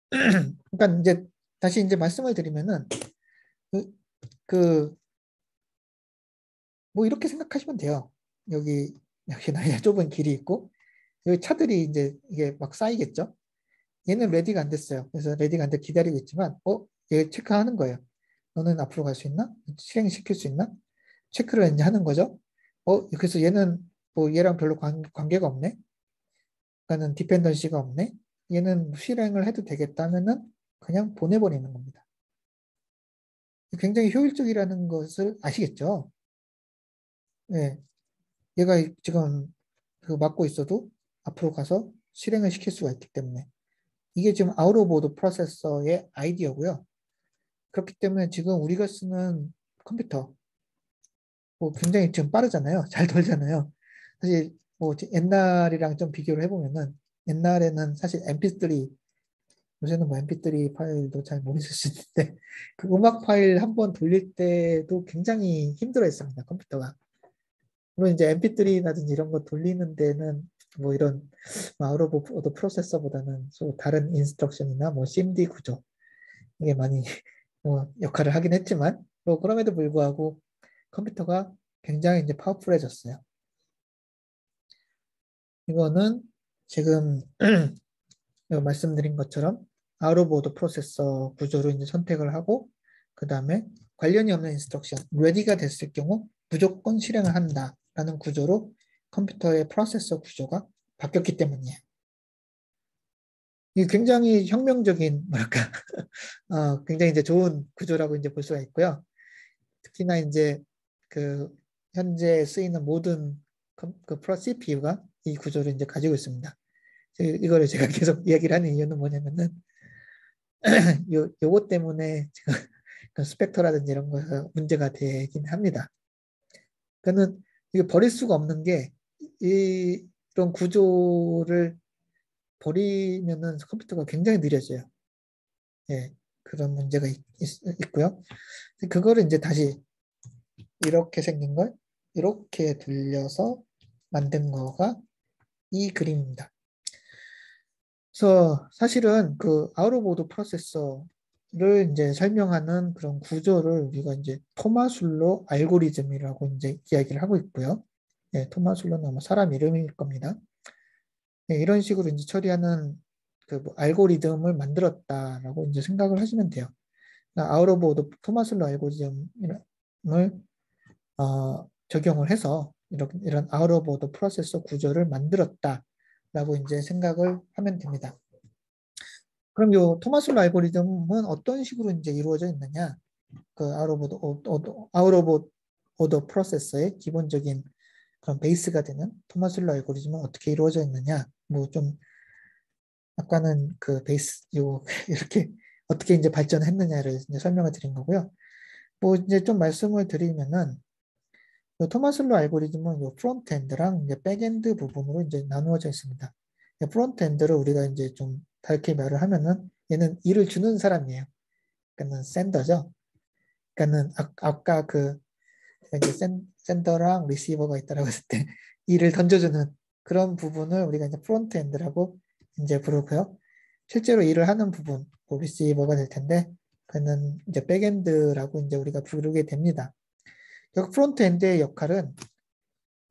그러니까 이제 다시 이제 말씀을 드리면은 그, 그 뭐 이렇게 생각하시면 돼요. 여기 역시나 좁은 길이 있고 여기 차들이 이제 이게 막 쌓이겠죠. 얘는 레디가 안 됐어요. 그래서 레디가 안 돼 기다리고 있지만 얘 체크하는 거예요. 너는 앞으로 갈 수 있나? 실행시킬 수 있나? 체크를 이제 하는 거죠. 그래서 얘는 뭐 얘랑 별로 관계가 없네. 그러니까는 디펜던시가 없네. 얘는 실행을 해도 되겠다면은 그냥 보내버리는 겁니다. 굉장히 효율적이라는 것을 아시겠죠? 예. 얘가 지금 그 막고 있어도 앞으로 가서 실행을 시킬 수가 있기 때문에 이게 지금 아우터보드 프로세서의 아이디어고요. 그렇기 때문에 지금 우리가 쓰는 컴퓨터 뭐 굉장히 지금 빠르잖아요. 잘 돌잖아요. 사실 뭐 옛날이랑 좀 비교를 해보면은 옛날에는 사실 MP3 요새는 뭐 MP3 파일도 잘 모르실 수 있는데 그 음악 파일 한번 돌릴 때도 굉장히 힘들어 했습니다. 컴퓨터가. 물론 이제 MP3라든지 이런 거 돌리는 데는 뭐 이런 아웃 오브 오더 프로세서보다는 또 다른 인스트럭션이나 뭐 CMD 구조 이게 많이 뭐 역할을 하긴 했지만 뭐 그럼에도 불구하고 컴퓨터가 굉장히 이제 파워풀해졌어요. 이거는 지금 말씀드린 것처럼 아웃 오브 오더 프로세서 구조를 이제 선택을 하고 그 다음에 관련이 없는 인스트럭션 레디가 됐을 경우 무조건 실행을 한다라는 구조로 컴퓨터의 프로세서 구조가 바뀌었기 때문이에요. 이게 굉장히 혁명적인 뭐랄까 굉장히 이제 좋은 구조라고 이제 볼 수가 있고요. 특히나 이제 그 현재 쓰이는 모든 그 CPU가 이 구조를 이제 가지고 있습니다. 이거를 제가 계속 이야기를 하는 이유는 뭐냐면은 요것 때문에 지금 그 스펙터라든지 이런 거에서 문제가 되긴 합니다. 그는 이게 버릴 수가 없는 게 이런 구조를 버리면은 컴퓨터가 굉장히 느려져요. 예, 그런 문제가 있고요. 그거를 이제 다시 이렇게 생긴 걸 이렇게 돌려서 만든 거가 이 그림입니다. 그래서 사실은 그 아우터보드 프로세서를 이제 설명하는 그런 구조를 우리가 이제 토마술로 알고리즘이라고 이제 이야기를 하고 있고요. 네, 토마술로는 아마 사람 이름일 겁니다. 네, 이런 식으로 이제 처리하는 그뭐 알고리즘을 만들었다라고 이제 생각을 하시면 돼요. 아우터보드 토마술로 알고리즘을 적용을 해서 이런 아우터보드 프로세서 구조를 만들었다라고 이제 생각을 하면 됩니다. 그럼 요 토마슬로 알고리즘은 어떤 식으로 이제 이루어져 있느냐? 그 아웃 오브 오더 프로세서의 기본적인 그런 베이스가 되는 토마슬로 알고리즘은 어떻게 이루어져 있느냐? 뭐 좀 아까는 그 베이스 요 이렇게 어떻게 이제 발전했느냐를 이제 설명을 드린 거고요. 뭐 이제 좀 말씀을 드리면은 요 토마슬로 알고리즘은 요 프론트엔드랑 이제 백엔드 부분으로 이제 나누어져 있습니다. 프론트엔드를 우리가 이제 좀 다르게 말을 하면은 얘는 일을 주는 사람이에요. 그러니까는 센더죠. 그러니까는 아까 그 이제 센더랑 리시버가 있다라고 했을 때 일을 던져주는 그런 부분을 우리가 이제 프론트엔드라고 이제 부르고요. 실제로 일을 하는 부분, 뭐 리시버가 될 텐데 그는 이제 백엔드라고 이제 우리가 부르게 됩니다. 여기 프론트엔드의 역할은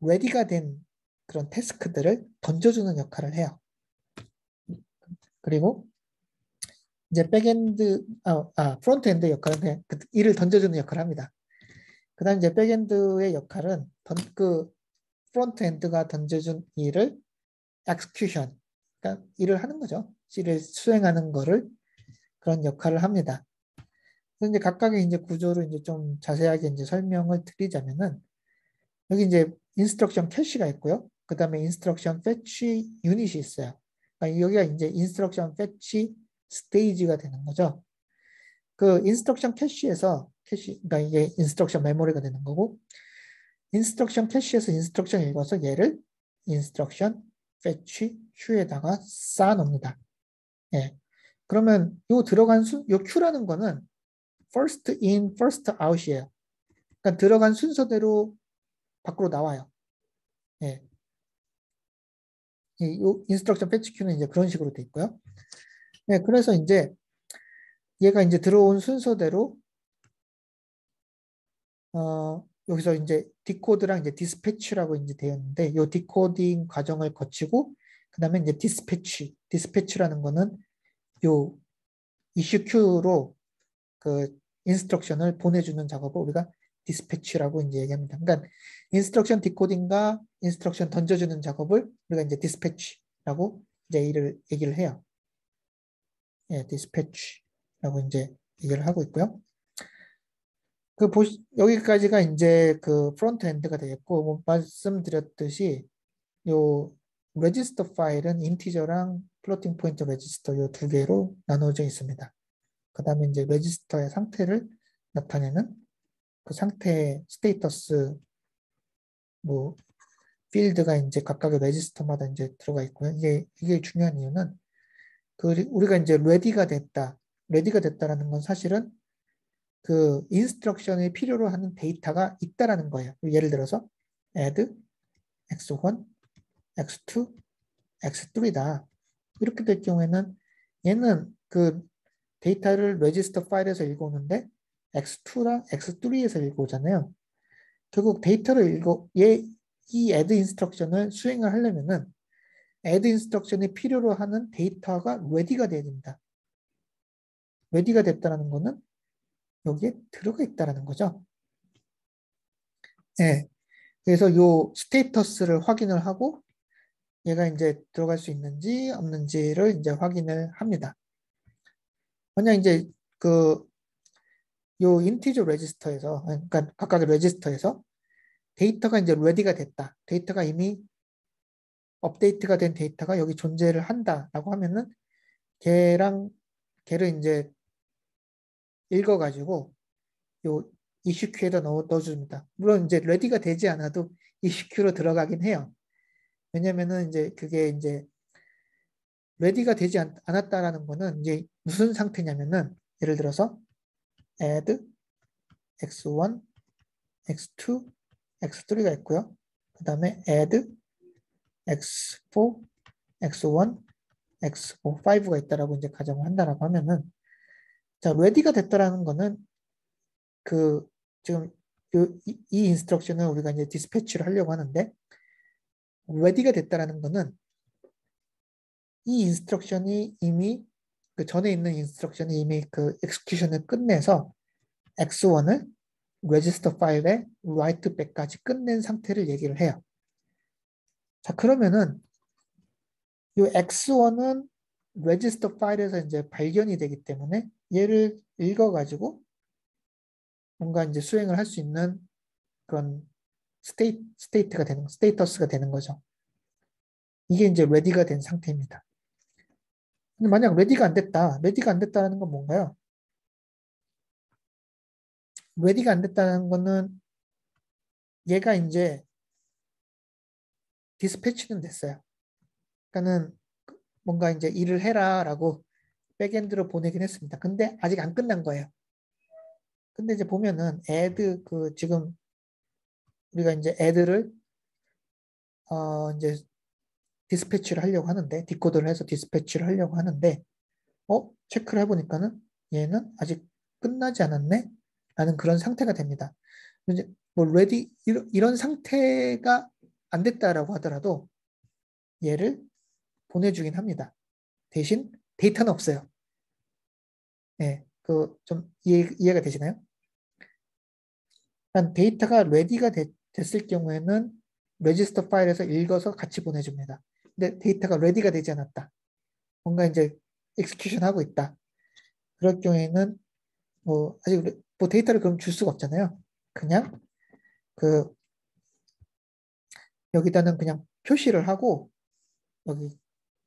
레디가 된 그런 태스크들을 던져주는 역할을 해요. 그리고 이제 백엔드, 프론트엔드 역할은 그냥 그 일을 던져주는 역할을 합니다. 그다음 이제 백엔드의 역할은 그 프론트엔드가 던져준 일을 execution, 그러니까 일을 하는 거죠. 일을 수행하는 거를 그런 역할을 합니다. 그래서 이제 각각의 이제 구조를 이제 좀 자세하게 이제 설명을 드리자면은 여기 이제 인스트럭션 캐시가 있고요. 그 다음에 인스트럭션 패치 유닛이 있어요. 그러니까 여기가 이제 인스트럭션 패치 스테이지가 되는 거죠. 그 인스트럭션 캐시, 그러니까 이게 인스트럭션 메모리가 되는 거고, 인스트럭션 캐시에서 인스트럭션 읽어서 얘를 인스트럭션 패치 큐에다가 쌓아 놓습니다. 예. 그러면 요 들어간 요 큐라는 거는 first in, first out이에요. 그러니까 들어간 순서대로 밖으로 나와요. 예. 이 인스트럭션 패치 큐는 이제 그런 식으로 돼 있고요. 네, 그래서 이제 얘가 이제 들어온 순서대로 여기서 이제 디코드랑 이제 디스패치라고 이제 되어 있는데 이 디코딩 과정을 거치고 그다음에 이제 디스패치라는 거는 요 이슈 큐로 그 인스트럭션을 보내주는 작업을 우리가 디스패치라고 이제 얘기합니다. 그러니까 인스트럭션 디코딩과 인스트럭션 던져주는 작업을 우리가 이제 디스패치라고 이제 얘기를 해요. 예, 디스패치라고 이제 얘기를 하고 있고요. 여기까지가 이제 그 프론트 엔드가 되겠고, 뭐 말씀드렸듯이 요 레지스터 파일은 인티저랑 플로팅 포인트 레지스터 요 두 개로 나눠져 있습니다. 그 다음에 이제 레지스터의 상태를 나타내는 그 상태 스테이터스 뭐 필드가 이제 각각의 레지스터마다 이제 들어가 있고요. 이게 중요한 이유는 우리가 이제 레디가 됐다라는 건 사실은 그 인스트럭션이 필요로 하는 데이터가 있다라는 거예요. 예를 들어서 add x1, x2, x3다. 이렇게 될 경우에는 얘는 그 데이터를 레지스터 파일에서 읽어오는데 x2랑 x3에서 읽어오잖아요. 결국 데이터를 이 add 인스트럭션을 수행을 하려면은 add 인스트럭션이 필요로 하는 데이터가 ready가 돼야 됩니다. ready가 됐다는 거는 여기에 들어가 있다는 거죠. 네. 그래서 요 스테이터스를 확인을 하고 얘가 이제 들어갈 수 있는지 없는지를 이제 확인을 합니다. 만약 이제 요 인티저 레지스터에서, 그러니까 각각의 레지스터에서 데이터가 이제 레디가 됐다. 데이터가 이미 업데이트가 된 데이터가 여기 존재를 한다라고 하면은 걔를 이제 읽어가지고 요 이슈 큐에다 넣어줍니다. 물론 이제 레디가 되지 않아도 이슈 큐로 들어가긴 해요. 왜냐면은 이제 그게 이제 레디가 되지 않았다라는 거는 이제 무슨 상태냐면은 예를 들어서 add x1, x2, x3가 있고요. 그 다음에 add x4, x1, x4, 5가 있다라고 이제 가정을 한다라고 하면은 자, ready가 됐다라는 거는 그 지금 이 인스트럭션을 우리가 이제 디스패치를 하려고 하는데 ready가 됐다라는 거는 이 인스트럭션이 이미 그 전에 있는 인스트럭션이 이미 그 execution을 끝내서 x1을 레지스터 파일에 write back까지 끝낸 상태를 얘기를 해요. 자, 그러면은 이 x1은 레지스터 파일에서 이제 발견이 되기 때문에 얘를 읽어가지고 뭔가 이제 수행을 할 수 있는 그런 스테이터스가 되는 거죠. 이게 이제 레디가 된 상태입니다. 근데 만약 레디가 안 됐다라는 건 뭔가요? 레디가 안 됐다는 거는 얘가 이제 디스패치는 됐어요. 그러니까는 뭔가 이제 일을 해라라고 백엔드로 보내긴 했습니다. 근데 아직 안 끝난 거예요. 근데 이제 보면은 지금 우리가 이제 add를 이제 디스패치를 하려고 하는데 디코드를 해서 디스패치를 하려고 하는데 체크를 해보니까는 얘는 아직 끝나지 않았네 라는 그런 상태가 됩니다. 이제 뭐 ready 이런 상태가 안 됐다라고 하더라도 얘를 보내주긴 합니다. 대신 데이터는 없어요. 예, 그 좀 이해가 되시나요? 일단 데이터가 레디가 됐을 경우에는 레지스터 파일에서 읽어서 같이 보내줍니다. 근데 데이터가 레디가 되지 않았다. 뭔가 이제 엑스큐션 하고 있다. 그럴 경우에는 뭐 아직 뭐 데이터를 그럼 줄 수가 없잖아요. 그냥 그 여기다는 그냥 표시를 하고 여기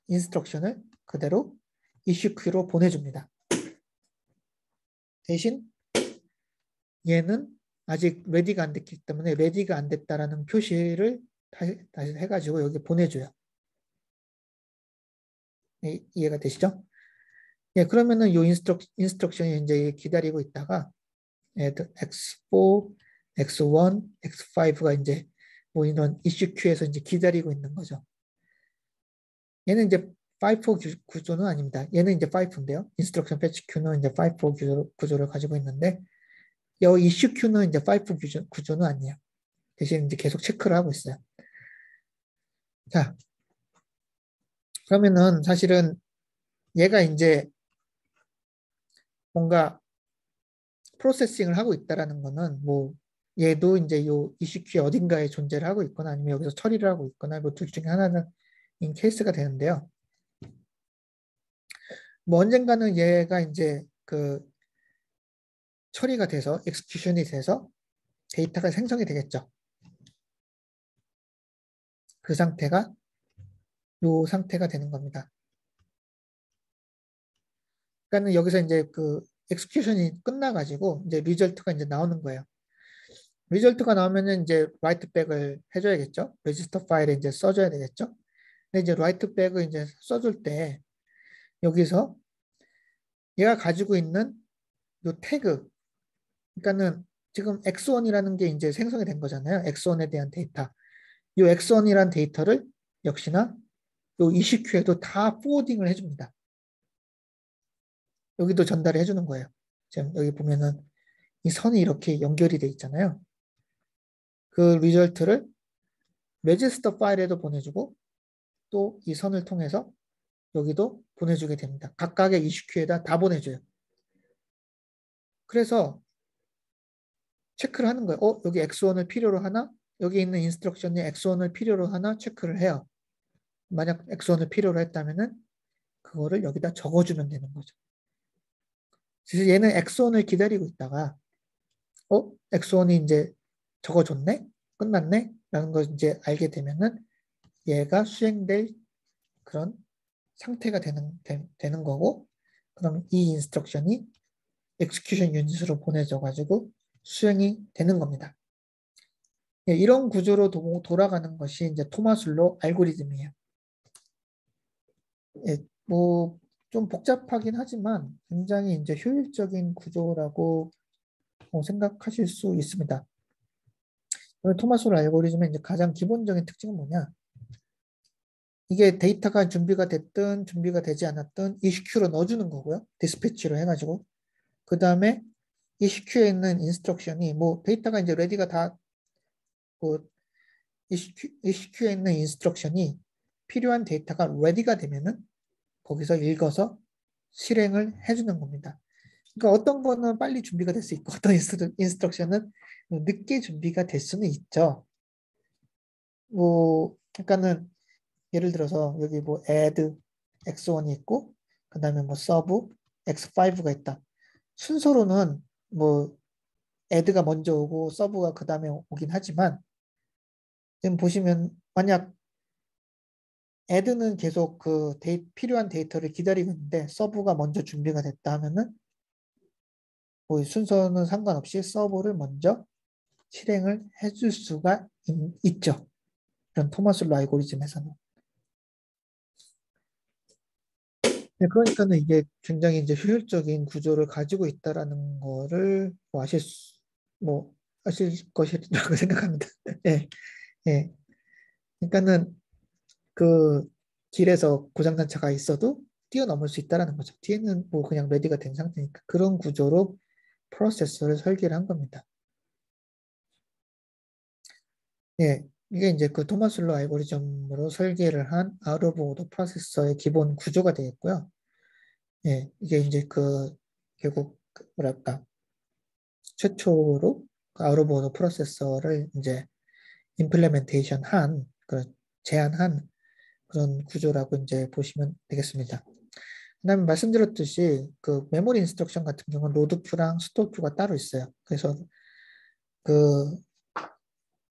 인스트럭션을 그대로 이슈 큐로 보내줍니다. 대신 얘는 아직 레디가 안 됐기 때문에 레디가 안 됐다라는 표시를 다시 해가지고 여기 보내줘요. 이해가 되시죠? 예, 그러면은 이 인스트럭션이 이제 기다리고 있다가 X4, X1, X5가 이제 뭐 이런 이슈 큐에서 이제 기다리고 있는 거죠. 얘는 이제 5 구조는 아닙니다. 얘는 이제 5인데요. 인스트럭션 패치 큐는 이제 5 구조를 가지고 있는데 이 이슈 큐는 이제 5 구조는 아니에요. 대신 이제 계속 체크를 하고 있어요. 자, 그러면은 사실은 얘가 이제 뭔가 프로세싱을 하고 있다라는 거는 뭐 얘도 이제 요 이슈큐 어딘가에 존재를 하고 있거나 아니면 여기서 처리를 하고 있거나 뭐 둘 중에 하나는 인 케이스가 되는데요. 뭐 언젠가는 얘가 이제 그 처리가 돼서 엑스큐션이 돼서 데이터가 생성이 되겠죠. 그 상태가 요 상태가 되는 겁니다. 그러니까는 여기서 이제 그 엑스큐션이 끝나가지고 이제 리절트가 이제 나오는 거예요. 리절트가 나오면은 이제 라이트 백을 해줘야겠죠. 레지스터 파일에 이제 써줘야 되겠죠. 근데 이제 라이트 백을 이제 써줄 때 여기서 얘가 가지고 있는 요 태그, 그러니까는 지금 X1이라는 게 이제 생성이 된 거잖아요. X1에 대한 데이터. 요 X1이라는 데이터를 역시나 요 ECQ에도 다 포워딩을 해줍니다. 여기도 전달을 해주는 거예요. 지금 여기 보면은 이 선이 이렇게 연결이 돼 있잖아요. 그 리절트를 레지스터 파일에도 보내주고 또 이 선을 통해서 여기도 보내주게 됩니다. 각각의 ECQ에다 다 보내줘요. 그래서 체크를 하는 거예요. 여기 X1을 필요로 하나? 여기 있는 인스트럭션이 X1을 필요로 하나? 체크를 해요. 만약 X1을 필요로 했다면은 그거를 여기다 적어주면 되는 거죠. 그래서 얘는 X1을 기다리고 있다가 X1이 이제 적어줬네? 끝났네? 라는 걸 이제 알게 되면은 얘가 수행될 그런 상태가 되는 거고, 그럼 이 인스트럭션이 엑스큐션 유닛으로 보내져 가지고 수행이 되는 겁니다. 예, 이런 구조로 돌아가는 것이 이제 토마슬로 알고리즘이에요. 예, 뭐 좀 복잡하긴 하지만 굉장히 이제 효율적인 구조라고 생각하실 수 있습니다. 토마슬로 알고리즘의 이제 가장 기본적인 특징은 뭐냐? 이게 데이터가 준비가 됐든 준비가 되지 않았든 ECQ로 넣어주는 거고요. 디스패치로 해가지고. 그 다음에 ECQ에 있는 인스트럭션이 뭐 데이터가 이제 레디가 다 뭐 ECQ에 있는 인스트럭션이 필요한 데이터가 레디가 되면은 거기서 읽어서 실행을 해주는 겁니다. 그러니까 어떤 거는 빨리 준비가 될 수 있고 어떤 인스트럭션은 늦게 준비가 될 수는 있죠. 뭐 그러니까는 예를 들어서 여기 뭐 add x1이 있고 그 다음에 뭐 sub x5가 있다. 순서로는 뭐 add가 먼저 오고 sub가 그 다음에 오긴 하지만 지금 보시면 만약 add는 계속 그 필요한 데이터를 기다리고 있는데 sub가 먼저 준비가 됐다 하면은 뭐 순서는 상관없이 서브를 먼저 실행을 해줄 수가 있죠. 이런 토마슬로 알고리즘에서는. 네, 그러니까는 이게 굉장히 이제 효율적인 구조를 가지고 있다라는 거를 뭐 뭐 아실 것이라고 생각합니다. 예, 예. 그러니까는 그 길에서 고장난 차가 있어도 뛰어넘을 수 있다라는 거죠. 뒤에는 뭐 그냥 레디가 된 상태니까 그런 구조로 프로세서를 설계를 한 겁니다. 예, 이게 이제 그 토마슬로 알고리즘으로 설계를 한 아웃 오브 오더 프로세서의 기본 구조가 되겠고요. 예, 이게 이제 결국 뭐랄까 최초로 아웃 오브 오더 프로세서를 이제 임플레멘테이션 그런 제안한 그런 구조라고 이제 보시면 되겠습니다. 그다음에 말씀드렸듯이 그 메모리 인스트럭션 같은 경우는 로드 큐랑 스토어 큐가 따로 있어요. 그래서 그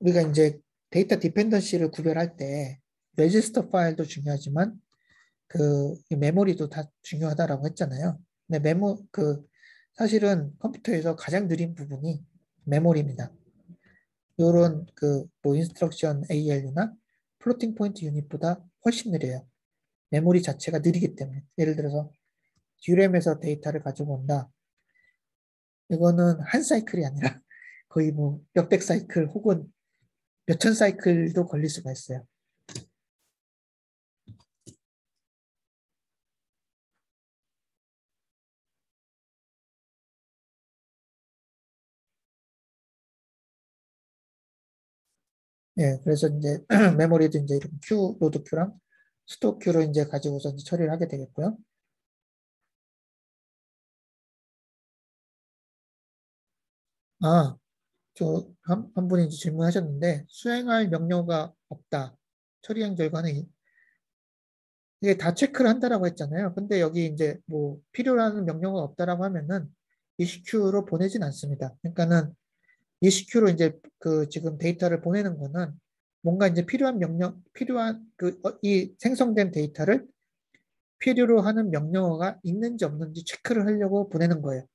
우리가 이제 데이터 디펜던시를 구별할 때 레지스터 파일도 중요하지만 메모리도 다 중요하다라고 했잖아요. 근데 사실은 컴퓨터에서 가장 느린 부분이 메모리입니다. 요런 뭐 인스트럭션 ALU나 플로팅 포인트 유닛보다 훨씬 느려요. 메모리 자체가 느리기 때문에. 예를 들어서 듀램에서 데이터를 가지고 온다. 이거는 한 사이클이 아니라 거의 뭐 몇백 사이클 혹은 몇천 사이클도 걸릴 수가 있어요. 예, 그래서 이제 메모리도 이제 이런 로드 큐랑 스토어 큐를 이제 가지고서 이제 처리를 하게 되겠고요. 아, 한 분이 이제 질문하셨는데 수행할 명령어가 없다. 처리한 결과는 이게 다 체크를 한다라고 했잖아요. 근데 여기 이제 뭐 필요로 하는 명령어가 없다라고 하면은 ECQ로 보내진 않습니다. 그러니까는 ECQ로 이제 지금 데이터를 보내는 거는 뭔가 이제 필요한 이 생성된 데이터를 필요로 하는 명령어가 있는지 없는지 체크를 하려고 보내는 거예요.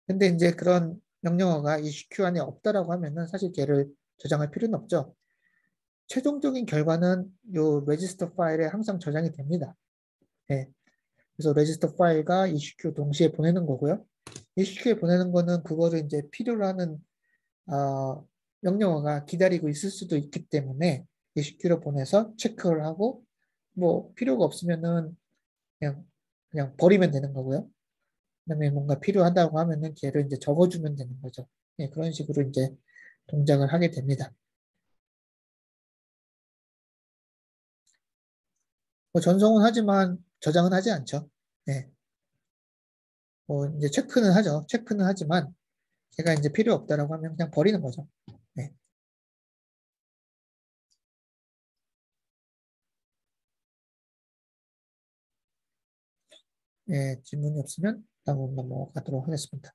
근데 이제 그런 명령어가 ECQ 안에 없다라고 하면은 사실 걔를 저장할 필요는 없죠. 최종적인 결과는 요 레지스터 파일에 항상 저장이 됩니다. 예. 그래서 레지스터 파일과 ECQ 동시에 보내는 거고요. ECQ에 보내는 거는 그거를 이제 필요로 하는 명령어가 기다리고 있을 수도 있기 때문에 ECQ로 보내서 체크를 하고 뭐 필요가 없으면은 그냥 버리면 되는 거고요. 그다음에 뭔가 필요하다고 하면은 걔를 이제 적어주면 되는 거죠. 예, 그런 식으로 이제 동작을 하게 됩니다. 뭐 전송은 하지만 저장은 하지 않죠. 네. 뭐 이제 체크는 하죠. 체크는 하지만 걔가 이제 필요 없다라고 하면 그냥 버리는 거죠. 네. 예, 질문이 없으면 다음 넘어가도록 하겠습니다.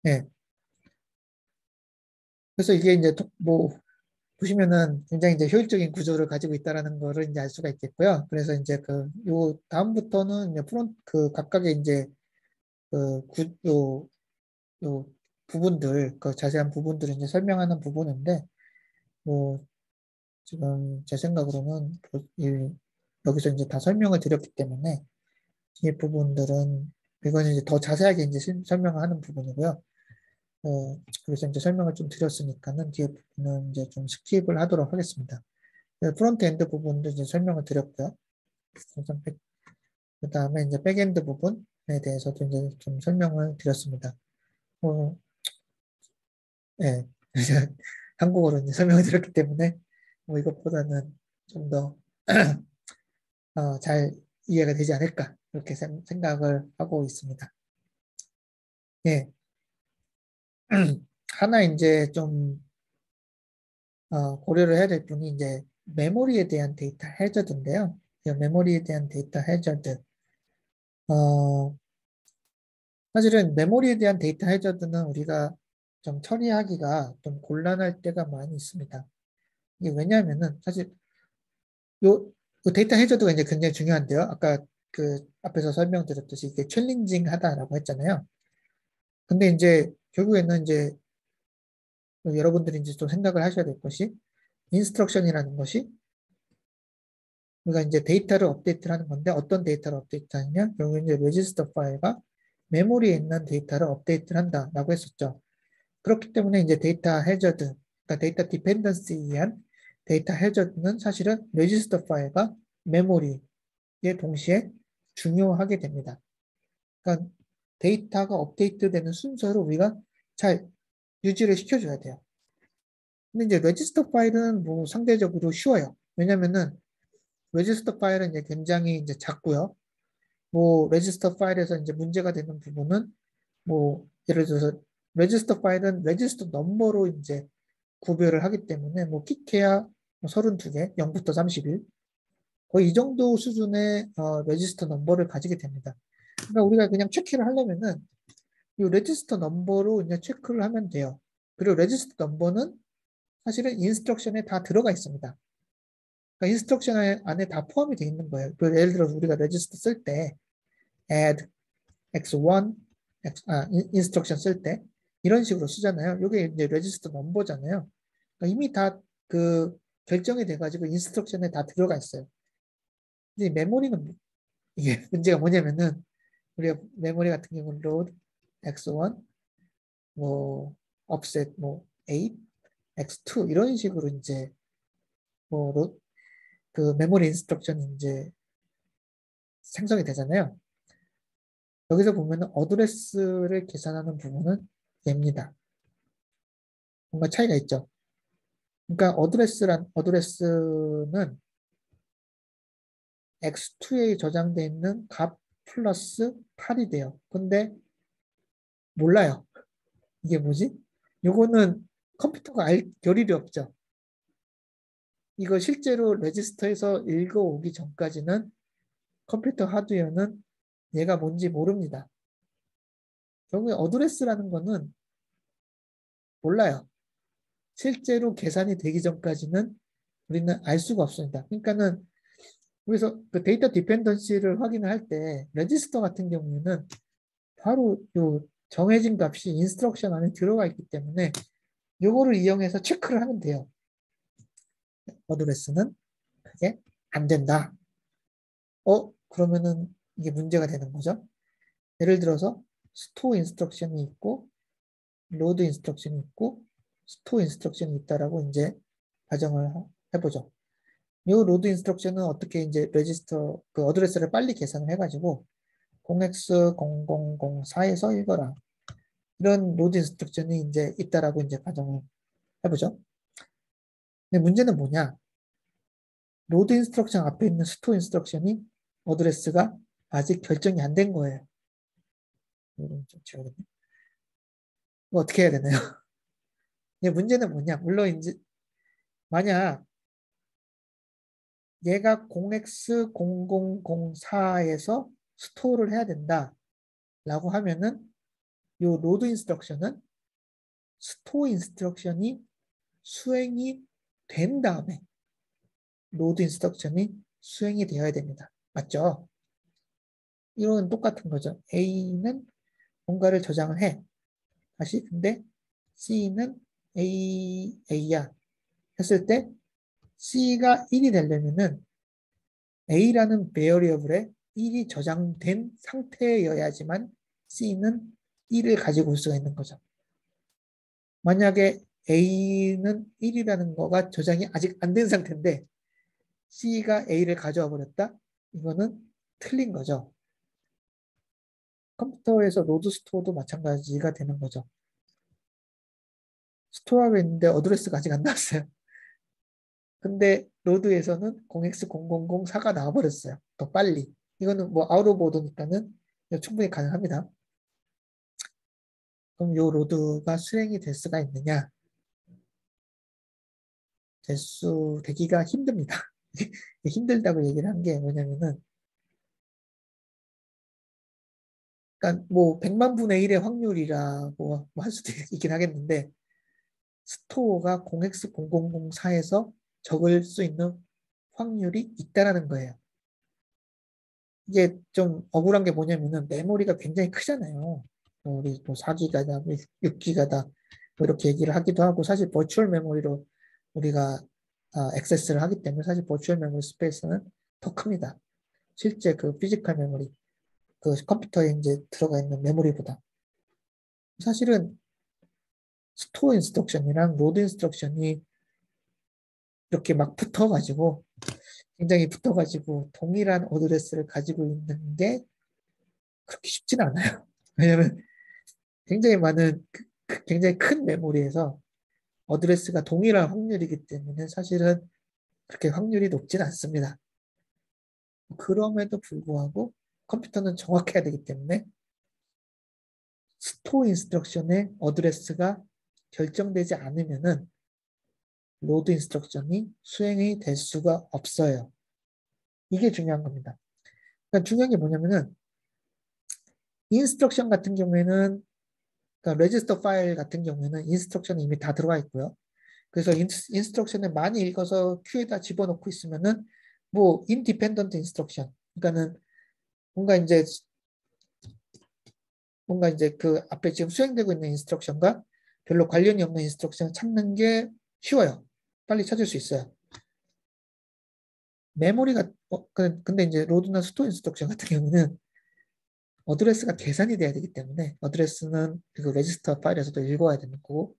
예. 그래서 이게 이제 뭐 보시면은 굉장히 이제 효율적인 구조를 가지고 있다라는 거를 이제 알 수가 있겠고요. 그래서 이제 요 다음부터는 이제 각각의 이제 그 구, 요 부분들, 자세한 부분들을 이제 설명하는 부분인데, 뭐, 지금 제 생각으로는 여기서 이제 다 설명을 드렸기 때문에, 이 부분들은, 이거는 이제 더 자세하게 이제 설명하는 부분이고요. 그래서 이제 설명을 좀 드렸으니까는 뒤에 부분은 이제 좀 스킵을 하도록 하겠습니다. 프론트 엔드 부분도 이제 설명을 드렸고요. 그 다음에 이제 백엔드 부분에 대해서도 이제 좀 설명을 드렸습니다. 어, 예. 한국어로 이제 설명을 드렸기 때문에 뭐 이것보다는 좀 더 잘 이해가 되지 않을까 그렇게 생각을 하고 있습니다. 예. 하나 이제 좀 고려를 해야 될 부분이 이제 메모리에 대한 데이터 해저드인데요. 이 메모리에 대한 데이터 해저드. 어, 사실은 메모리에 대한 데이터 해저드는 우리가 좀 처리하기가 좀 곤란할 때가 많이 있습니다. 이게 왜냐하면은 사실 요 데이터 해저드가 이제 굉장히 중요한데요. 아까 앞에서 설명드렸듯이 이게 챌린징 하다라고 했잖아요. 근데 이제 결국에는 이제 여러분들이 이제 좀 생각을 하셔야 될 것이 인스트럭션이라는 것이 우리가 이제 데이터를 업데이트를 하는 건데 어떤 데이터를 업데이트하느냐? 결국 이제 레지스터 파일과 메모리에 있는 데이터를 업데이트를 한다라고 했었죠. 그렇기 때문에 이제 데이터 해저드, 그러니까 데이터 디펜던스에 의한 데이터 해저드는 사실은 레지스터 파일과 메모리에 동시에 중요하게 됩니다. 그러니까 데이터가 업데이트되는 순서를 우리가 잘 유지를 시켜줘야 돼요. 근데 이제 레지스터 파일은 뭐 상대적으로 쉬워요. 왜냐면은 레지스터 파일은 이제 굉장히 이제 작고요. 뭐 레지스터 파일에서 이제 문제가 되는 부분은 뭐 예를 들어서 레지스터 파일은 레지스터 넘버로 이제 구별을 하기 때문에 뭐 킥해야 뭐 32개, 0부터 31 거의 이 정도 수준의 레지스터 넘버를 가지게 됩니다. 그러니까 우리가 그냥 체크를 하려면은 이 레지스터 넘버로 이제 체크를 하면 돼요. 그리고 레지스터 넘버는 사실은 인스트럭션에 다 들어가 있습니다. 그러니까 인스트럭션 안에 다 포함이 되어 있는 거예요. 그 예를 들어서 우리가 레지스터 쓸 때 add x1 인스트럭션 쓸 때 이런 식으로 쓰잖아요. 이게 이제 레지스터 넘버잖아요. 그러니까 이미 다 그 결정이 돼가지고 인스트럭션에 다 들어가 있어요. 근데 메모리는 이게 문제가 뭐냐면은 우리가 메모리 같은 경우는 load x1 뭐 offset 뭐 8 x2 이런 식으로 이제 그 메모리 인스트럭션이 이제 생성이 되잖아요. 여기서 보면은 어드레스를 계산하는 부분은 얘입니다. 뭔가 차이가 있죠. 그러니까 어드레스는 x2에 저장되어 있는 값 플러스 8이 돼요. 근데 몰라요. 이게 뭐지? 요거는 컴퓨터가 알 겨를이 없죠. 이거 실제로 레지스터에서 읽어오기 전까지는 컴퓨터 하드웨어는 얘가 뭔지 모릅니다. 결국에 어드레스라는 거는 몰라요. 실제로 계산이 되기 전까지는 우리는 알 수가 없습니다. 그러니까는 그래서 그 데이터 디펜던시를 확인을 할 때 레지스터 같은 경우에는 바로 요 정해진 값이 인스트럭션 안에 들어가 있기 때문에 요거를 이용해서 체크를 하면 돼요. 어드레스는 그게 안 된다. 그러면은 이게 문제가 되는 거죠. 예를 들어서 스토어 인스트럭션이 있고 로드 인스트럭션이 있고 스토어 인스트럭션이 있다라고 이제 가정을 해보죠. 이 로드 인스트럭션은 어떻게 이제 레지스터 그 어드레스를 빨리 계산을 해가지고 0x0004에서 읽어라 이런 로드 인스트럭션이 이제 있다라고 이제 가정을 해보죠. 근데 문제는 뭐냐? 로드 인스트럭션 앞에 있는 스토어 인스트럭션이 어드레스가 아직 결정이 안 된 거예요. 이건 좀 지워야겠네. 뭐 어떻게 해야 되나요? 문제는 뭐냐? 물론 이제 만약 얘가 0x0004에서 스토어를 해야 된다라고 하면은 이 로드 인스트럭션은 스토어 인스트럭션이 수행이 된 다음에 로드 인스트럭션이 수행이 되어야 됩니다. 맞죠? 이거는 똑같은 거죠. A는 뭔가를 저장을 해. 다시 근데 C는 A야 했을 때 C가 1이 되려면은 A라는 베어리어블에 1이 저장된 상태여야지만 C는 1을 가지고 올 수가 있는 거죠. 만약에 A는 1이라는 거가 저장이 아직 안 된 상태인데 C가 A를 가져와 버렸다? 이거는 틀린 거죠. 컴퓨터에서 로드 스토어도 마찬가지가 되는 거죠. 스토어하고 있는데 어드레스가 아직 안 나왔어요. 근데 로드에서는 0x0004가 나와버렸어요. 더 빨리. 이거는 뭐 아웃 오브 오더니까는 충분히 가능합니다. 그럼 요 로드가 수행이 될 수가 있느냐? 되기가 힘듭니다. 힘들다고 얘기를 한 게 뭐냐면은 그러니까 뭐 100만 분의 1의 확률이라고 할 수도 있긴 하겠는데 스토어가 0x0004에서 적을 수 있는 확률이 있다라는 거예요. 이게 좀 억울한 게 뭐냐면은 메모리가 굉장히 크잖아요. 우리 뭐 4기가다, 6기가다 뭐 이렇게 얘기를 하기도 하고 사실 버추얼 메모리로 우리가 액세스를 하기 때문에 사실 버추얼 메모리 스페이스는 더 큽니다. 실제 그 피지컬 메모리, 그 컴퓨터에 이제 들어가 있는 메모리보다. 사실은 스토어 인스트럭션이랑 로드 인스트럭션이 이렇게 막 붙어가지고 굉장히 붙어가지고 동일한 어드레스를 가지고 있는 게 그렇게 쉽지는 않아요. 왜냐면 굉장히 많은 굉장히 큰 메모리에서 어드레스가 동일한 확률이기 때문에 사실은 그렇게 확률이 높진 않습니다. 그럼에도 불구하고 컴퓨터는 정확해야 되기 때문에 스토어 인스트럭션의 어드레스가 결정되지 않으면은 로드 인스트럭션이 수행이 될 수가 없어요. 이게 중요한 겁니다. 그러니까 중요한 게 뭐냐면은 인스트럭션 같은 경우에는 그러니까 레지스터 파일 같은 경우에는 인스트럭션이 이미 다 들어가 있고요. 그래서 인스트럭션을 많이 읽어서 큐에다 집어넣고 있으면은 뭐 인디펜던트 인스트럭션 그러니까는 뭔가 이제 그 앞에 지금 수행되고 있는 인스트럭션과 별로 관련이 없는 인스트럭션을 찾는 게 쉬워요. 빨리 찾을 수 있어요. 메모리가 근데 이제 로드나 스토어 인스트럭션 같은 경우는 어드레스가 계산이 돼야 되기 때문에 어드레스는 그 레지스터 파일에서도 읽어야 되는 거고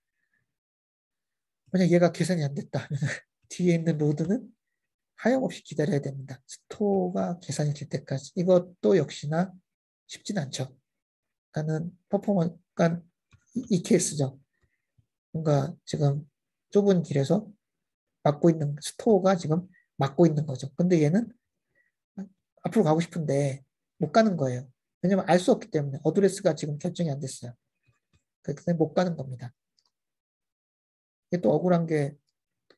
만약 얘가 계산이 안 됐다 하면 뒤에 있는 로드는 하염없이 기다려야 됩니다. 스토어가 계산이 될 때까지 이것도 역시나 쉽진 않죠. 그러니까는 퍼포먼스 그러니까 이 케이스죠. 뭔가 지금 좁은 길에서 막고 있는 스토어가 지금 막고 있는 거죠. 근데 얘는 앞으로 가고 싶은데 못 가는 거예요. 왜냐면 알 수 없기 때문에 어드레스가 지금 결정이 안 됐어요. 그래서 못 가는 겁니다. 이게 또 억울한 게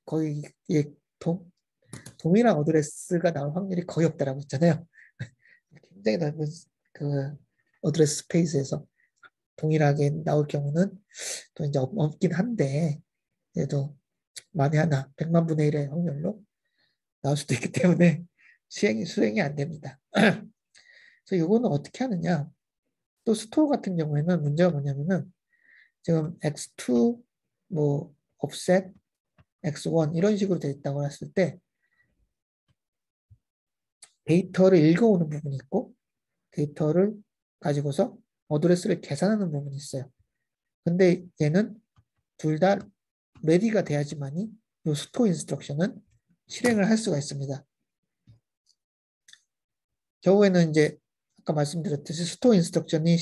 거의 동일한 어드레스가 나올 확률이 거의 없다라고 했잖아요. 굉장히 넓은 그 어드레스 스페이스에서 동일하게 나올 경우는 또 이제 없긴 한데 그래도 만에 하나 100만 분의 1의 확률로 나올 수도 있기 때문에 수행이 안 됩니다. 그래서 이거는 어떻게 하느냐? 또 스토어 같은 경우에는 문제가 뭐냐면은 지금 x2 뭐 offset x1 이런 식으로 되어 있다고 했을 때 데이터를 읽어오는 부분이 있고 데이터를 가지고서 어드레스를 계산하는 부분이 있어요. 근데 얘는 둘 다 레디가 돼야지만이 이 스토어 인스트럭션은 실행을 할 수가 있습니다. 결국에는 이제 아까 말씀드렸듯이 스토어 인스트럭션이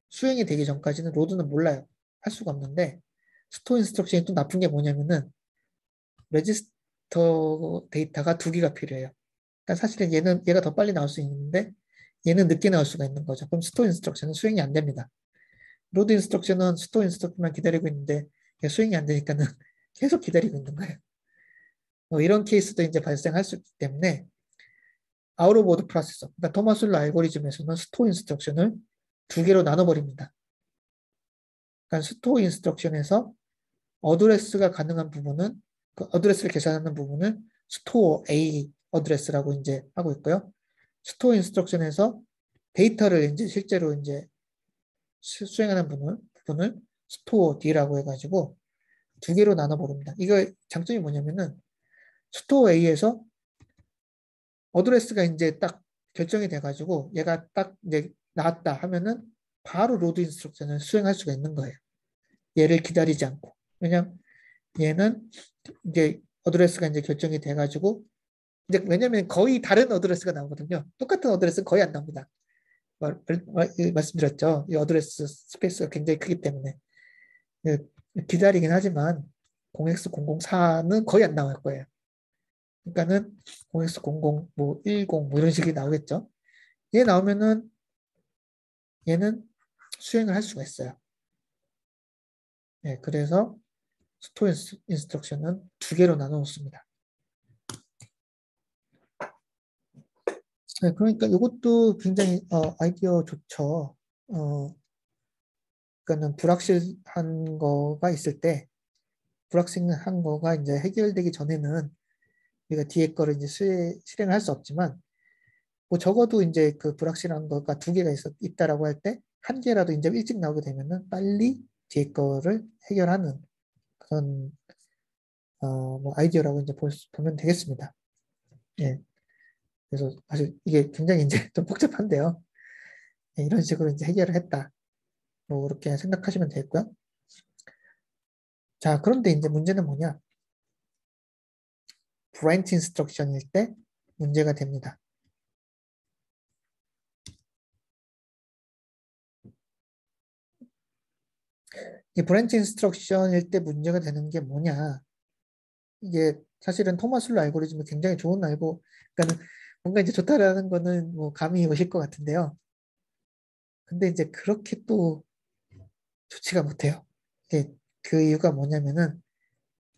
수행이 되기 전까지는 로드는 몰라요. 할 수가 없는데 스토어 인스트럭션이 또 나쁜 게 뭐냐면은 레지스터 데이터가 2개가 필요해요. 그러니까 사실은 얘가 더 빨리 나올 수 있는데 얘는 늦게 나올 수가 있는 거죠. 그럼 스토어 인스트럭션은 수행이 안 됩니다. 로드 인스트럭션은 스토어 인스트럭션만 기다리고 있는데 수행이 안 되니까는 계속 기다리고 있는 거예요. 이런 케이스도 이제 발생할 수 있기 때문에 아웃 오브 오더 프로세서, 그러니까 토마스 룰러 알고리즘에서는 스토어 인스트럭션을 2개로 나눠버립니다. 그러니까 스토어 인스트럭션에서 어드레스가 가능한 부분은 그 어드레스를 계산하는 부분을 스토어 A 어드레스라고 이제 하고 있고요. 스토어 인스트럭션에서 데이터를 이제 실제로 이제 수행하는 부분을 스토어 D라고 해가지고 2개로 나눠버립니다. 이거 장점이 뭐냐면은 스토어 A에서 어드레스가 이제 딱 결정이 돼가지고 얘가 딱 이제 나왔다 하면은 바로 로드 인스트럭션을 수행할 수가 있는 거예요. 얘를 기다리지 않고. 왜냐면 얘는 이제 어드레스가 이제 결정이 돼가지고 이제 왜냐면 거의 다른 어드레스가 나오거든요. 똑같은 어드레스는 거의 안 나옵니다. 말씀드렸죠. 이 어드레스 스페이스가 굉장히 크기 때문에 기다리긴 하지만 0x004는 거의 안 나올 거예요. 그러니까는 0x00, 뭐 10, 뭐 이런 식이 나오겠죠. 얘 나오면은 얘는 수행을 할 수가 있어요. 네, 그래서 스토어 인스트럭션은 2개로 나눠 놓습니다. 네, 그러니까 이것도 굉장히 아이디어 좋죠. 그러니까는 불확실한 거가 있을 때 불확실한 거가 이제 해결되기 전에는 우리가 뒤에 거를 이제 실행을 할 수 없지만 뭐 적어도 이제 그 불확실한 거가 2개가 있다라고 할 때 한 개라도 이제 일찍 나오게 되면은 빨리 뒤에 거를 해결하는 그런 뭐 아이디어라고 이제 보면 되겠습니다. 예. 그래서 사실 이게 굉장히 이제 좀 복잡한데요. 예, 이런 식으로 이제 해결을 했다. 뭐 그렇게 생각하시면 되겠고요. 자, 그런데 이제 문제는 뭐냐? 브랜치 인스트럭션일 때 문제가 됩니다. 이 브랜치 인스트럭션일 때 문제가 되는 게 뭐냐? 이게 사실은 토마스 룰러 알고리즘이 굉장히 좋은 그러니까 뭔가 이제 좋다라는 거는 뭐 감이 오실 것 같은데요. 근데 이제 그렇게 또 좋지가 못해요. 이게 그 이유가 뭐냐면은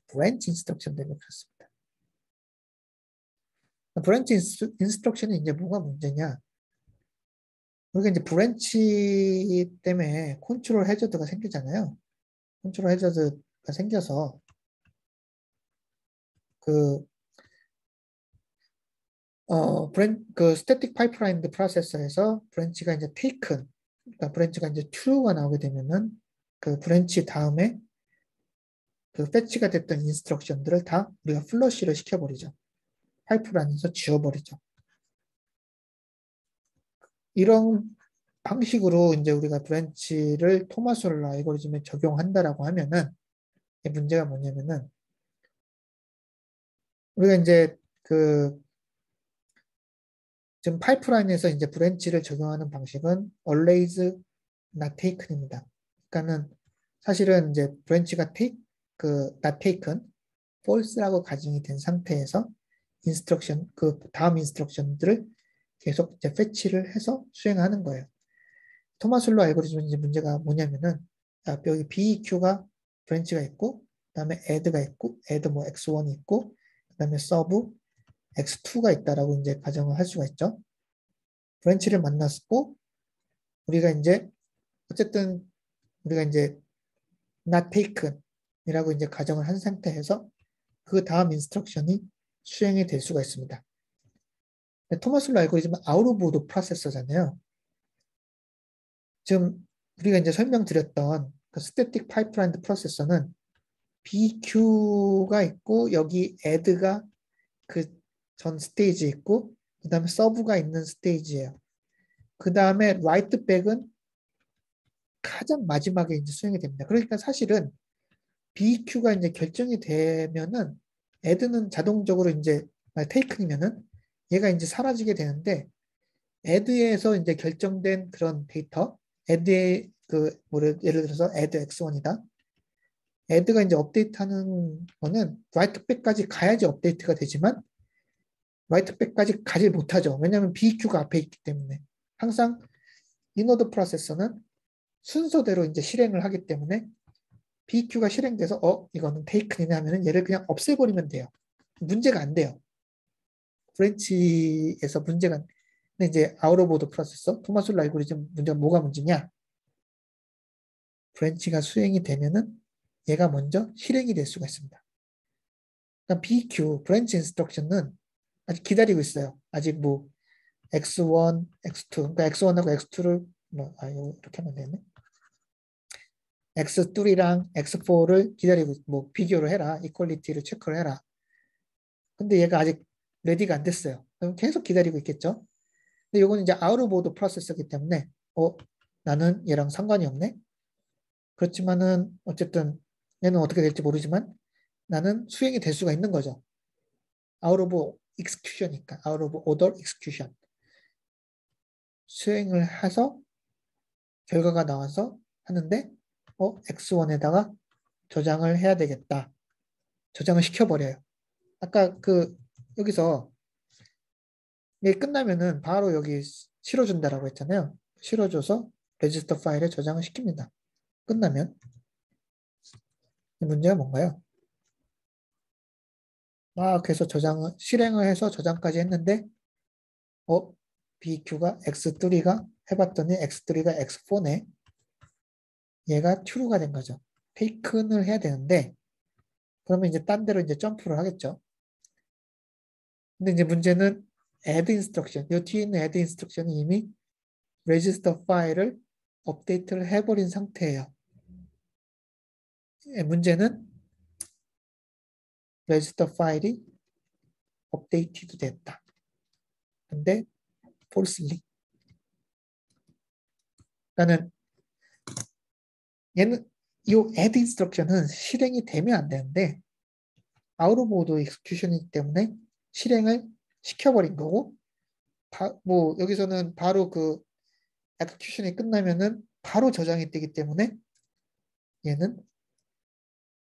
브랜치 인스트럭션 때문에 그렇습니다. 브랜치 인스트럭션이 이제 뭐가 문제냐? 우리가 이제 브랜치 때문에 컨트롤 해저드가 생기잖아요. 컨트롤 해저드가 생겨서 그 그 스태틱 파이프라인 프로세서에서 브랜치가 이제 테이큰, 그러니까 브랜치가 이제 true가 나오게 되면은 그 브랜치 다음에 그 패치가 됐던 인스트럭션들을 다 우리가 플러시를 시켜버리죠. 파이프라인에서 지워버리죠. 이런 방식으로 이제 우리가 브랜치를 토마스 홀러 알고리즘에 적용한다라고 하면은 문제가 뭐냐면은 우리가 이제 그 지금 파이프라인에서 이제 브랜치를 적용하는 방식은 always not taken입니다. 그러니까는 사실은 이제 브랜치가 not taken, false라고 가정이 된 상태에서 인스트럭션 그 다음 인스트럭션들을 계속 이제 패치를 해서 수행하는 거예요. 토마스 홀러 알고리즘은 이제 문제가 뭐냐면은 여기 BEQ가 브랜치가 있고 그다음에 add가 있고 add 뭐 x1이 있고 그다음에 sub x2가 있다라고 이제 가정을 할 수가 있죠. 브랜치를 만났고 우리가 이제 어쨌든 우리가 이제 not taken이라고 이제 가정을 한 상태에서 그 다음 인스트럭션이 수행이 될 수가 있습니다. 토마스 홀러 알고리즘은 아웃 오브 오더 프로세서잖아요. 지금 우리가 이제 설명드렸던 그 스태틱 파이프라인 프로세서는 BQ가 있고 여기 add가 그 전 스테이지 있고 그 다음에 서브가 있는 스테이지예요. 그 다음에 write back은 가장 마지막에 이제 수행이 됩니다. 그러니까 사실은 BQ가 이제 결정이 되면은 add는 자동적으로 이제 taken이면은 얘가 이제 사라지게 되는데 add에서 이제 결정된 그런 데이터 add의 그 뭐를 예를 들어서 add x1이다. add가 이제 업데이트하는 거는 write back까지 가야지 업데이트가 되지만 write back까지 가지 못하죠. 왜냐하면 BQ가 앞에 있기 때문에 항상 이노드 프로세서는 순서대로 이제 실행을 하기 때문에 BQ가 실행돼서 이거는 테이큰이네 하면은 얘를 그냥 없애버리면 돼요. 문제가 안 돼요. 브랜치에서 문제가 근데 이제 아웃 오브 오더 프로세서 토마스 홀러 알고리즘 문제가 뭐가 문제냐? 브랜치가 수행이 되면은 얘가 먼저 실행이 될 수가 있습니다. 그러니까 BQ 브랜치 인스트럭션은 아직 기다리고 있어요. 아직 뭐 X1, X2 그러니까 X1하고 X2를 이렇게 하면 되네. X3랑 X4를 기다리고 뭐 비교를 해라. 이퀄리티를 체크를 해라. 근데 얘가 아직 레디가 안 됐어요. 그럼 계속 기다리고 있겠죠. 근데 이거는 이제 아웃 오브 오더 프로세서이기 때문에 나는 얘랑 상관이 없네. 그렇지만은 어쨌든 얘는 어떻게 될지 모르지만 나는 수행이 될 수가 있는 거죠. 아웃 오브 익스큐션이니까 아웃 오브 오더 익스큐션 수행을 해서 결과가 나와서 하는데 X1에다가 저장을 해야 되겠다. 저장을 시켜버려요. 아까 그 여기서 이게 끝나면은 바로 여기 실어준다라고 했잖아요. 실어줘서 레지스터 파일에 저장을 시킵니다. 끝나면 문제가 뭔가요? 그래서 저장을 실행을 해서 저장까지 했는데 BQ가 X3가 해봤더니 X3가 X4네. 얘가 true가 된 거죠. taken을 해야 되는데 그러면 이제 딴 데로 이제 점프를 하겠죠. 근데 이제 문제는 add instruction, 이 뒤에 있는 add instruction이 이미 register 파일을 업데이트를 해버린 상태예요. 문제는 register 파일이 업데이트도 됐다. 근데 falsely. 그러니까는 얘는 이 add instruction은 실행이 되면 안 되는데 out of order execution이기 때문에 실행을 시켜버린 거고 뭐 여기서는 바로 그 execution이 끝나면은 바로 저장이 되기 때문에 얘는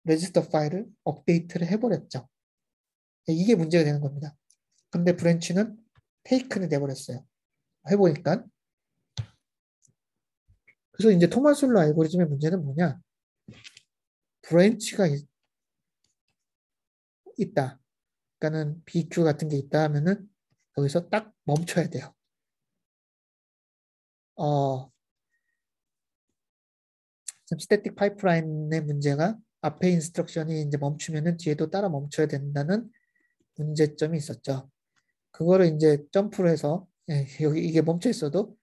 레지스터 파일을 업데이트를 해버렸죠. 이게 문제가 되는 겁니다. 근데 브랜치는 테이큰이 돼버렸어요. 해보니까. 그래서 이제 토마슬로 알고리즘의 문제는 뭐냐? 브랜치가 있다. 그러니까는 BQ 같은 게 있다 하면은 여기서 딱 멈춰야 돼요. 스태틱 파이프라인의 문제가 앞에 인스트럭션이 이제 멈추면은 뒤에도 따라 멈춰야 된다는 문제점이 있었죠. 그거를 이제 점프를 해서 여기 이게 멈춰 있어도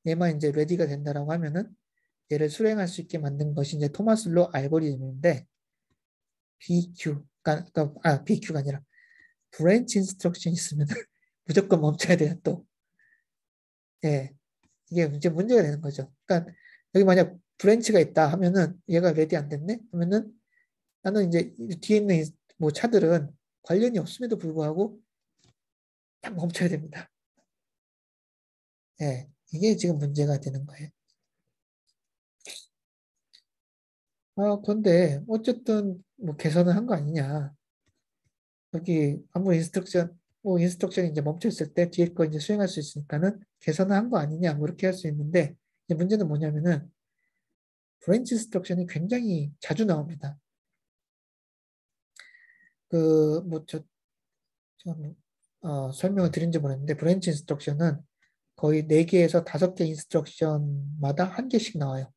얘만 이제 레디가 된다라고 하면은 얘를 수행할 수 있게 만든 것이 이제 토마슬로 알고리즘인데 BQ가 아니라 브랜치 인스트럭션 있으면 무조건 멈춰야 돼요 또. 예, 이게 이제 문제가 되는 거죠. 그러니까 여기 만약 브랜치가 있다 하면은 얘가 레디 안 됐네 하면은 나는 이제 뒤에 있는 뭐 차들은 관련이 없음에도 불구하고 딱 멈춰야 됩니다. 예, 이게 지금 문제가 되는 거예요. 그런데 어쨌든 뭐 개선을 한 거 아니냐. 여기 아무 인스트럭션이 이제 멈춰 있을 때 뒤에 거 이제 수행할 수 있으니까는 개선을 한 거 아니냐, 뭐 이렇게 할 수 있는데 이제 문제는 뭐냐면은 브랜치 인스트럭션이 굉장히 자주 나옵니다. 설명을 드린지 모르겠는데 브랜치 인스트럭션은 거의 4개에서 5개 인스트럭션마다 한 개씩 나와요.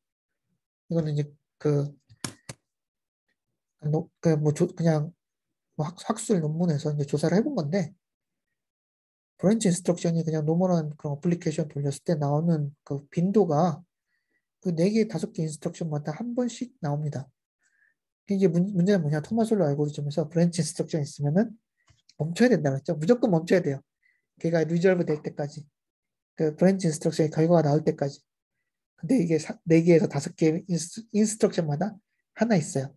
이거는 이제 그냥 뭐 학술 논문에서 이제 조사를 해본 건데 브랜치 인스트럭션이 그냥 노멀한 그런 어플리케이션 돌렸을 때 나오는 그 빈도가 그 4개, 5개 인스트럭션마다 한 번씩 나옵니다. 이게 문제는 뭐냐? 토마솔로 알고리즘에서 브랜치 인스트럭션 있으면은 멈춰야 된다고 했죠. 무조건 멈춰야 돼요. 걔가 리졸브 될 때까지. 그 브랜치 인스트럭션의 결과가 나올 때까지. 근데 이게 4개에서 5개 인스트럭션마다 하나 있어요.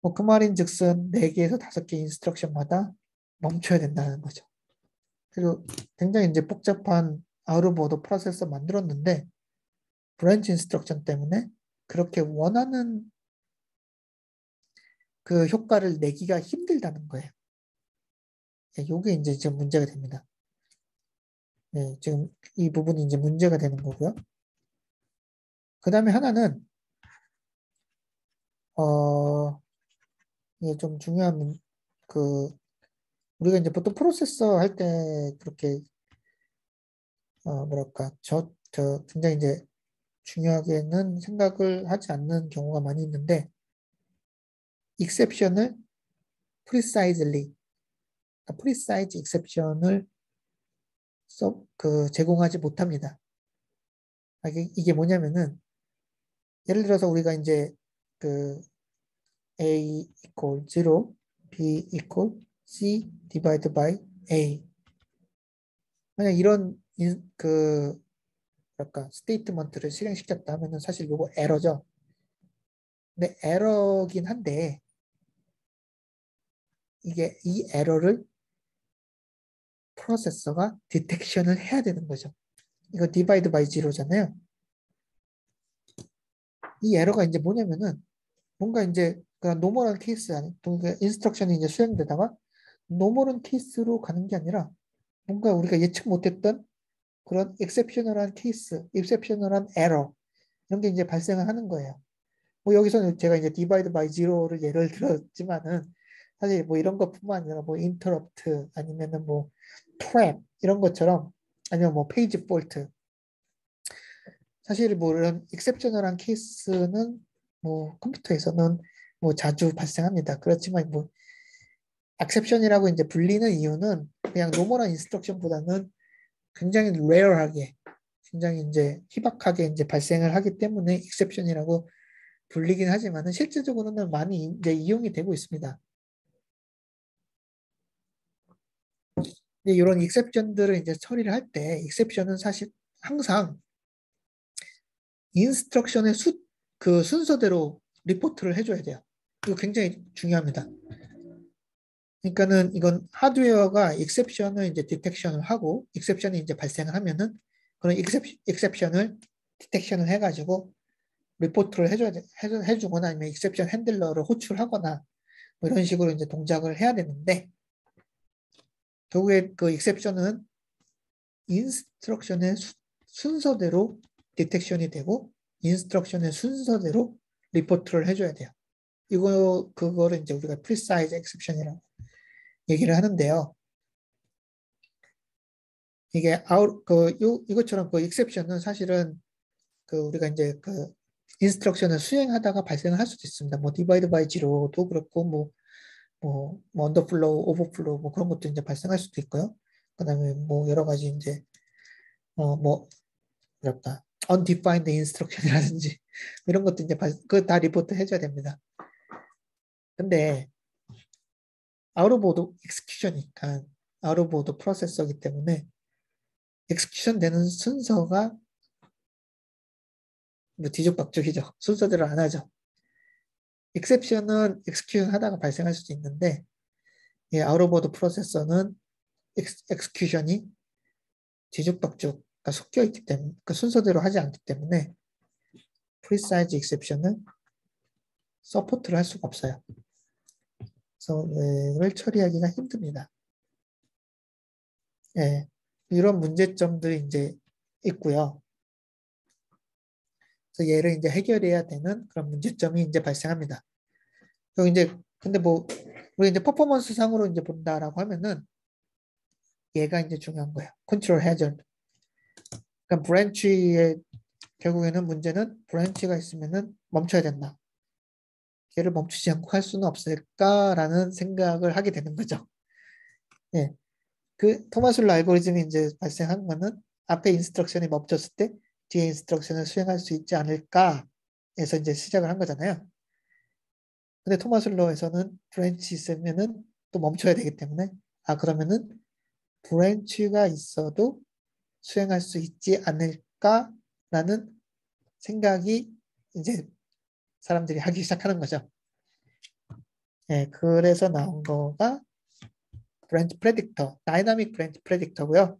뭐 그 말인 즉슨 4개에서 5개 인스트럭션마다 멈춰야 된다는 거죠. 그리고 굉장히 이제 복잡한 아웃 오브 오더 프로세서 만들었는데 브랜치 인스트럭션 때문에 그렇게 원하는 그 효과를 내기가 힘들다는 거예요. 이게 이제 지금 문제가 됩니다. 지금 이 부분이 이제 문제가 되는 거고요. 그 다음에 하나는 이게 좀 중요한 그 우리가 이제 보통 프로세서 할 때 그렇게 뭐랄까 저 굉장히 이제 중요하게는 생각을 하지 않는 경우가 많이 있는데 exception을 precisely, precise exception을 제공하지 못합니다. 이게 뭐냐면은 예를 들어서 우리가 이제 그 a equal 0, b equal c divided by a 만약 이런 뭐랄까 스테이트먼트를 실행시켰다 하면은 사실 이거 에러죠. 근데 에러긴 한데 이게 이 에러를 프로세서가 디텍션을 해야 되는 거죠. 이거 디바이드 바이 제로잖아요. 이 에러가 이제 뭐냐면은 뭔가 이제 그냥 노멀한 케이스 아니, 인스트럭션이 이제 수행되다가 노멀한 케이스로 가는 게 아니라 뭔가 우리가 예측 못했던 그런 exceptional한 케이스, exceptional한 에러 이런 게 이제 발생을 하는 거예요. 뭐 여기서는 제가 이제 디바이드 바이 제로를 예를 들었지만은 사실 뭐 이런 것뿐만 아니라 뭐 인터럽트 아니면은 뭐 트랩 이런 것처럼 아니면 뭐 페이지 폴트 사실 뭐 이런 익셉셔널한 케이스는 뭐 컴퓨터에서는 뭐 자주 발생합니다. 그렇지만 뭐 액셉션이라고 이제 불리는 이유는 그냥 노멀한 인스트럭션보다는 굉장히 레어하게 굉장히 이제 희박하게 이제 발생을 하기 때문에 익셉션이라고 불리긴 하지만은 실질적으로는 많이 이제 이용이 되고 있습니다. 근데 이런 익셉션들을 이제 처리를 할 때 익셉션은 사실 항상 인스트럭션의 그 순서대로 리포트를 해줘야 돼요. 이거 굉장히 중요합니다. 그러니까는 이건 하드웨어가 익셉션을 이제 디텍션을 하고 익셉션이 이제 발생을 하면은 그런 익셉션을 디텍션을 해가지고 리포트를 해주거나 아니면 익셉션 핸들러를 호출하거나 뭐 이런 식으로 이제 동작을 해야 되는데 결국에 그 exception은 인스트럭션의 순서대로 디텍션이 되고 인스트럭션의 순서대로 리포트를 해줘야 돼요. 그거를 이제 우리가 precise exception이라고 얘기를 하는데요. 이게 이것처럼 그 exception은 사실은 그 우리가 이제 그 인스트럭션을 수행하다가 발생을 할 수도 있습니다. 뭐 divide by zero도 그렇고 뭐 언더플로우, 오버플로우 뭐 그런 것도 이제 발생할 수도 있고요. 그다음에 뭐 여러 가지 이제 뭐 뭐랄까 undefined instruction이라든지 이런 것도 이제 그 다 리포트 해줘야 됩니다. 근데 out of order execution이니까 out of order 프로세서이기 때문에 execution 되는 순서가 뭐 뒤죽박죽이죠. 순서대로 안 하죠. exception은 execution 하다가 발생할 수도 있는데 out of order 프로세서는 execution이 뒤죽박죽 그러니까 섞여 있기 때문에 그 순서대로 하지 않기 때문에 precise exception은 서포트를 할 수가 없어요. 그래서 이걸 처리하기가 힘듭니다. 예, 이런 문제점들이 이제 있고요. 그래서 얘를 이제 해결해야 되는 그런 문제점이 이제 발생합니다. 그리고 이제 근데 뭐 우리 이제 퍼포먼스 상으로 이제 본다라고 하면은 얘가 이제 중요한 거예요. 컨트롤 해저드. 그러니까 브랜치의 결국에는 문제는 브랜치가 있으면은 멈춰야 된다. 얘를 멈추지 않고 할 수는 없을까라는 생각을 하게 되는 거죠. 예. 그 토마슬로 알고리즘이 이제 발생한 거는 앞에 인스트럭션이 멈췄을 때 뒤에 인스트럭션을 수행할 수 있지 않을까 해서 이제 시작을 한 거잖아요. 근데 토마슬로에서는 브랜치 있으면은 또 멈춰야 되기 때문에 그러면은 브랜치가 있어도 수행할 수 있지 않을까라는 생각이 이제 사람들이 하기 시작하는 거죠. 예, 그래서 나온 거가 브랜치 프레딕터, 다이나믹 브랜치 프레딕터고요.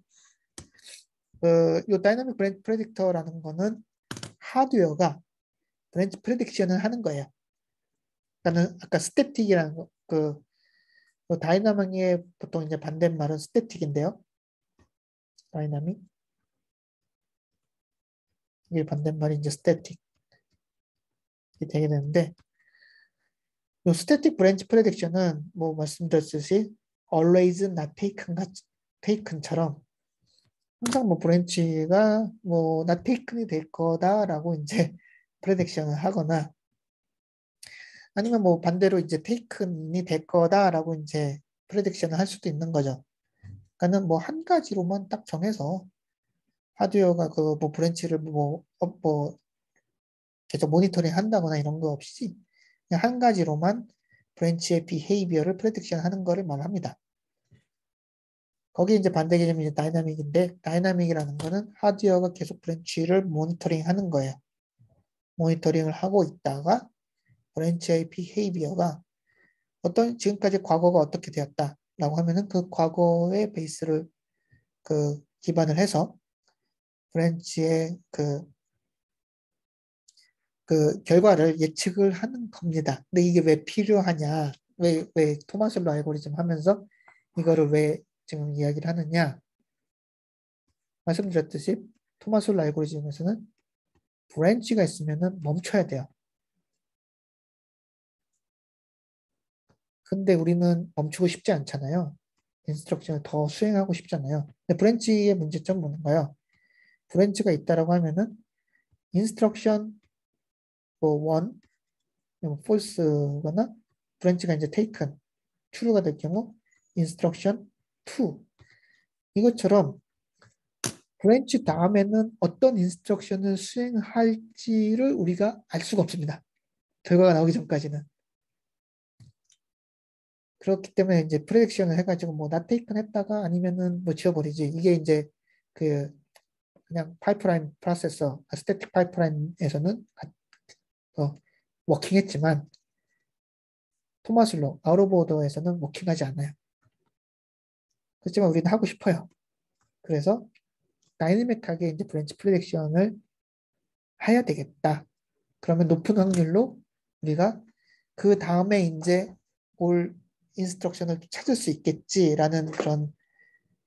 이 다이나믹 브랜치 프레딕터라는 거는 하드웨어가 브랜치 프레딕션을 하는 거예요. 그러니까는 아까 스태틱이라는 거, 다이나믹의 보통 이제 반대말은 스태틱인데요. 다이나믹 이게 반대말이 이제 스태틱이 되게 되는데 이 스태틱 브랜치 프레딕션은 뭐 말씀드렸듯이 always not taken처럼 항상 뭐 브랜치가 뭐 not taken이 될 거다라고 이제 프레딕션을 하거나 아니면 뭐 반대로 이제 taken이 될 거다라고 이제 프레딕션을 할 수도 있는 거죠. 그러니까는 뭐 한 가지로만 딱 정해서 하드웨어가 그 뭐 브랜치를 뭐 계속 모니터링 한다거나 이런 거 없이 그냥 한 가지로만 브랜치의 비헤이비어를 프레딕션 하는 거를 말합니다. 거기 이제 반대 개념이 이제 다이나믹인데 다이나믹이라는 거는 하드웨어가 계속 브랜치를 모니터링 하는 거예요. 모니터링을 하고 있다가 브랜치의 비헤이비어가 지금까지 과거가 어떻게 되었다라고 하면은 그 과거의 베이스를 기반을 해서 브랜치의 그 결과를 예측을 하는 겁니다. 근데 이게 왜 필요하냐? 왜 토마슬로 알고리즘 하면서 이거를 왜 지금 이야기를 하느냐? 말씀드렸듯이 토마슬로 알고리즘에서는 브랜치가 있으면은 멈춰야 돼요. 근데 우리는 멈추고 싶지 않잖아요. 인스트럭션을 더 수행하고 싶잖아요. 근데 브랜치의 문제점은 뭔가요? 브랜치가 있다라고 하면은 인스트럭션 뭐 1, false거나 브랜치가 이제 taken, true가 될 경우 instruction 2 이것처럼 브랜치 다음에는 어떤 인스트럭션을 수행할지를 우리가 알 수가 없습니다. 결과가 나오기 전까지는. 그렇기 때문에 이제 프레딕션을 해가지고 뭐 not taken 했다가 아니면은 뭐 지워버리지. 이게 이제 그냥 파이프라인 프로세서, 스태틱 파이프라인에서는 워킹했지만 토마슬로 아웃 오브 오더에서는 워킹하지 않아요. 그렇지만 우리는 하고 싶어요. 그래서 다이내믹하게 이제 브랜치 프레딕션을 해야 되겠다. 그러면 높은 확률로 우리가 그 다음에 이제 올 인스트럭션을 찾을 수 있겠지라는 그런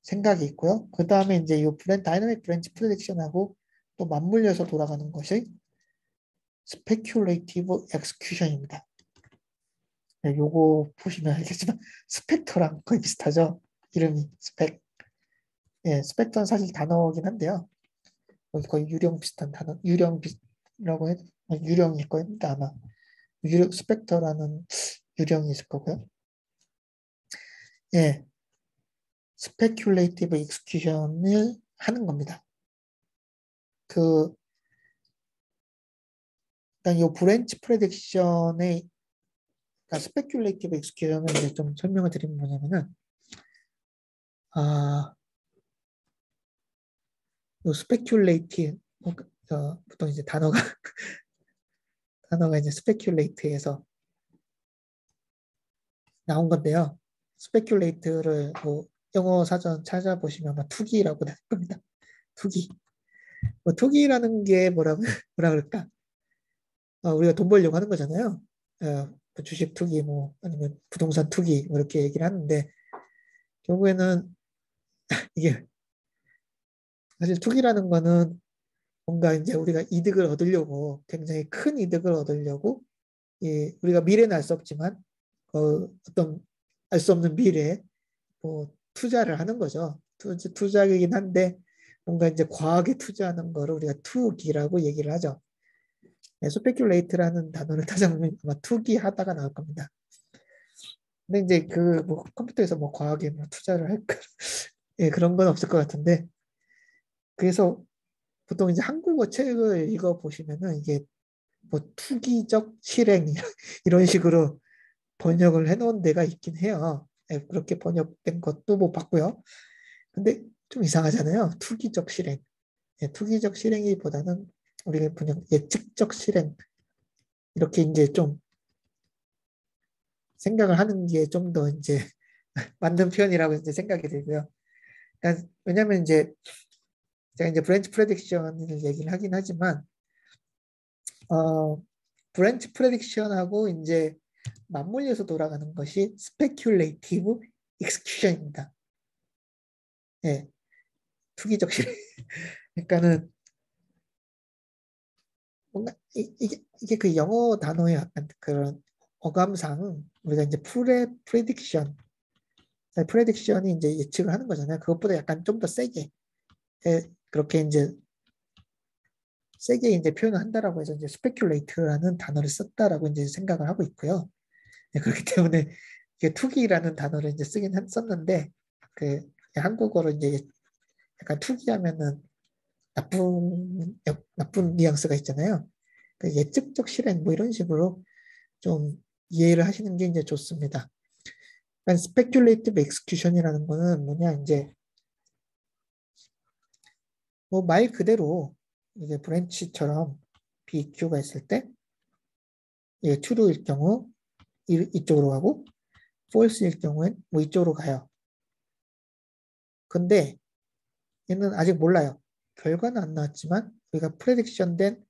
생각이 있고요. 그 다음에 이제 이 다이나믹 브랜치 프레딕션하고 또 맞물려서 돌아가는 것이 스페큘레이티브 엑스큐션입니다. 네, 요거 보시면 알겠지만 스펙터랑 거의 비슷하죠. 이름이 스펙. 예, 스펙터는 사실 단어긴 한데요. 거의 유령 비슷한 단어, 유령이라고 해도 유령일 겁니다 아마. 유령 스펙터라는 유령이 있을 거고요. 예, 스페큘레이티브 익스큐션을 하는 겁니다. 그 일단 이 브랜치 프레딕션의 그러니까 스페큘레이티브 익스큐션을 이제 좀 설명을 드리면 뭐냐면은 요 스페큘레이티 보통 이제 단어가 이제 스페큘레이트에서 나온 건데요. 스페큘레이트를 뭐 영어 사전 찾아보시면 아마 투기라고 나올 겁니다. 투기. 뭐 투기라는 게 뭐라 그럴까? 우리가 돈 벌려고 하는 거잖아요. 뭐 주식 투기 뭐 아니면 부동산 투기 뭐 이렇게 얘기를 하는데 결국에는 이게 사실 투기라는 거는 뭔가 이제 우리가 이득을 얻으려고 굉장히 큰 이득을 얻으려고 우리가 미래는 알 수 없지만 어떤 알 수 없는 미래에 뭐 투자를 하는 거죠. 투자이긴 한데 뭔가 이제 과하게 투자하는 거를 우리가 투기라고 얘기를 하죠. 네, 스페큘레이트라는 단어를 찾아보면 아마 투기하다가 나올 겁니다. 근데 이제 그 뭐 컴퓨터에서 뭐 과하게 뭐 투자를 할까 예, 그런 건 없을 것 같은데 그래서 보통 이제 한국어 책을 읽어 보시면은 이게 뭐 투기적 실행 이런 식으로 번역을 해놓은 데가 있긴 해요. 예, 그렇게 번역된 것도 못 봤고요. 근데 좀 이상하잖아요. 투기적 실행. 예, 투기적 실행이보다는 우리가 그냥 예측적 실행 이렇게 이제 좀 생각을 하는 게 좀 더 이제 맞는 표현이라고 이제 생각이 들고요. 그러니까 왜냐하면 이제 제가 이제 브랜치 프레딕션을 얘기를 하긴 하지만 브랜치 프레딕션하고 이제 맞물려서 돌아가는 것이 스페큘레이티브 익스큐션입니다. 예, 투기적 실행. 그러니까는 뭔가 이게 그 영어 단어의 약간 그런 어감상 우리가 이제 프레딕션이 이제 예측을 하는 거잖아요. 그것보다 약간 좀 더 세게 그렇게 이제 세게 이제 표현을 한다라고 해서 이제 스페큘레이트라는 단어를 썼다라고 이제 생각을 하고 있고요. 네, 그렇기 때문에 이게 투기라는 단어를 이제 썼는데 그 한국어로 이제 약간 투기하면은 나쁜 뉘앙스가 있잖아요. 그 예측적 실행 뭐 이런 식으로 좀 이해를 하시는 게 이제 좋습니다. 그러니까 스페큘레이티브 엑스큐션이라는 거는 뭐냐 이제 뭐 말 그대로 이게 브랜치처럼 BQ가 있을 때 이게 true일 경우 이쪽으로 가고 false일 경우엔 뭐 이쪽으로 가요. 근데 얘는 아직 몰라요. 결과는 안 나왔지만 우리가 프레딕션된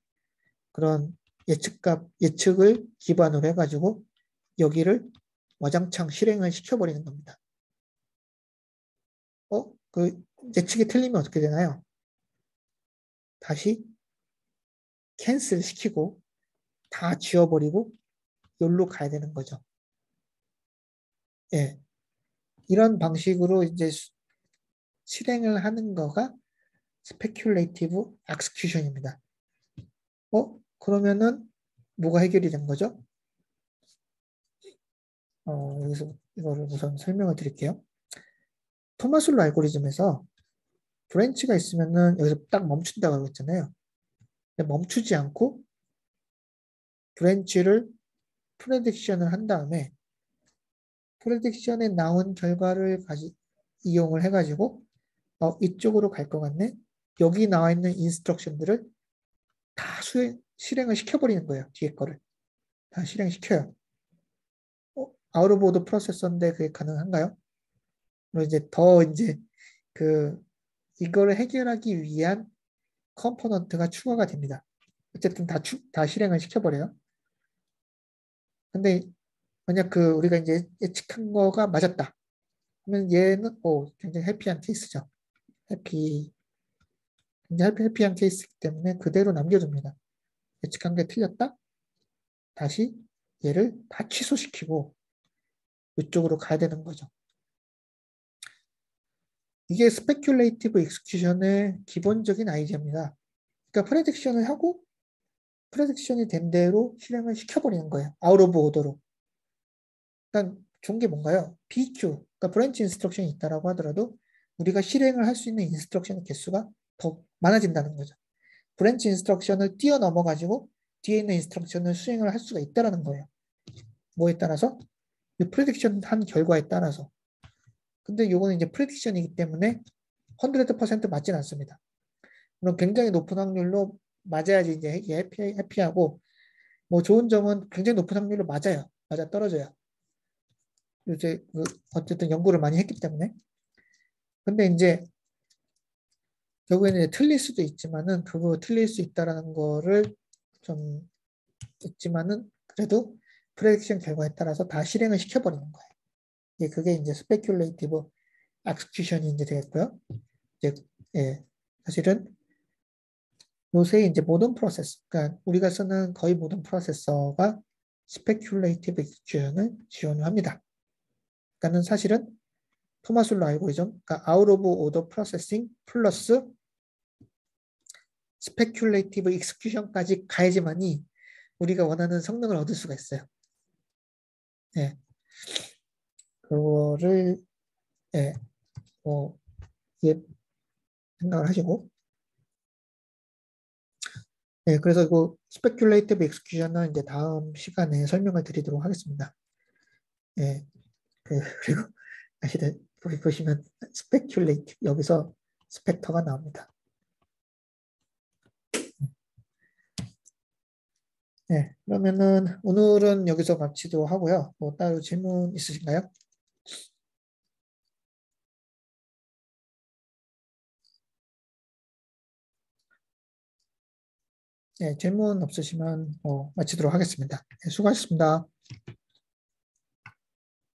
그런 예측을 기반으로 해가지고 여기를 와장창 실행을 시켜버리는 겁니다. 그 예측이 틀리면 어떻게 되나요? 다시 캔슬 시키고 다 지워버리고 여기로 가야 되는 거죠. 예. 이런 방식으로 이제 실행을 하는 거가 스페큘레이티브 엑스큐션입니다. 그러면은 뭐가 해결이 된 거죠? 여기서 이거를 우선 설명을 드릴게요. 토마슬로 알고리즘에서 브랜치가 있으면은 여기서 딱 멈춘다고 했잖아요. 멈추지 않고 브랜치를 프레딕션을 한 다음에 프레딕션에 나온 결과를 이용을 해가지고 이쪽으로 갈 것 같네. 여기 나와 있는 인스트럭션들을 다 실행을 시켜버리는 거예요. 뒤에 거를 다 실행시켜요. 아웃 오브 오더 프로세서인데 그게 가능한가요? 그리고 이제 그 이거를 해결하기 위한 컴포넌트가 추가가 됩니다. 어쨌든 다 실행을 시켜버려요. 근데 만약 우리가 이제 예측한 거가 맞았다. 그러면 얘는 굉장히 해피한 케이스죠. 해피, 굉장히 해피한 케이스이기 때문에 그대로 남겨둡니다. 예측한 게 틀렸다? 다시 얘를 다 취소시키고 이쪽으로 가야 되는 거죠. 이게 스페큘레이티브 익스큐션의 기본적인 아이디어입니다. 그러니까 프레딕션을 하고 프레딕션이 된 대로 실행을 시켜버리는 거예요. 아웃 오브 오더로. 그러니까 좋은 게 뭔가요? BQ, 그러니까 브랜치 인스트럭션이 있다라고 하더라도 우리가 실행을 할 수 있는 인스트럭션의 개수가 더 많아진다는 거죠. 브랜치 인스트럭션을 뛰어넘어 가지고 뒤에 있는 인스트럭션을 수행을 할 수가 있다라는 거예요. 뭐에 따라서? 프레딕션 한 결과에 따라서. 근데 이거는 이제 프레딕션이기 때문에 100% 맞진 않습니다. 그럼 굉장히 높은 확률로 맞아야지 이제 해피하고, 뭐 좋은 점은 굉장히 높은 확률로 맞아요. 맞아 떨어져요. 이제 어쨌든 연구를 많이 했기 때문에. 근데 이제 결국에는 이제 틀릴 수도 있지만은 그거 틀릴 수 있다라는 거를 좀 있지만은 그래도 프레딕션 결과에 따라서 다 실행을 시켜버리는 거예요. 그게 이제 스페큘레이티브 execution이 이제 되겠고요. 이제 사실은 요새 이제 모든 프로세서, 그러니까 우리가 쓰는 거의 모든 프로세서가 스페큘레이티브 execution을 지원합니다. 그러니까는 사실은 토마슬로 알고리즘, 그러니까 아웃 오브 오더 프로세싱 플러스 스페큘레이티브 익스큐션까지 가야지만이 우리가 원하는 성능을 얻을 수가 있어요. 예, 그거를 예, 예, 생각을 하시고, 그래서 그 스페큘레이티브 익스큐션은 이제 다음 시간에 설명을 드리도록 하겠습니다. 예, 그리고 아시다 보시면 스페큘레이티브 여기서 스펙터가 나옵니다. 네, 그러면은 오늘은 여기서 마치도록 하고요. 뭐 따로 질문 있으신가요? 네, 질문 없으시면 마치도록 하겠습니다. 네, 수고하셨습니다.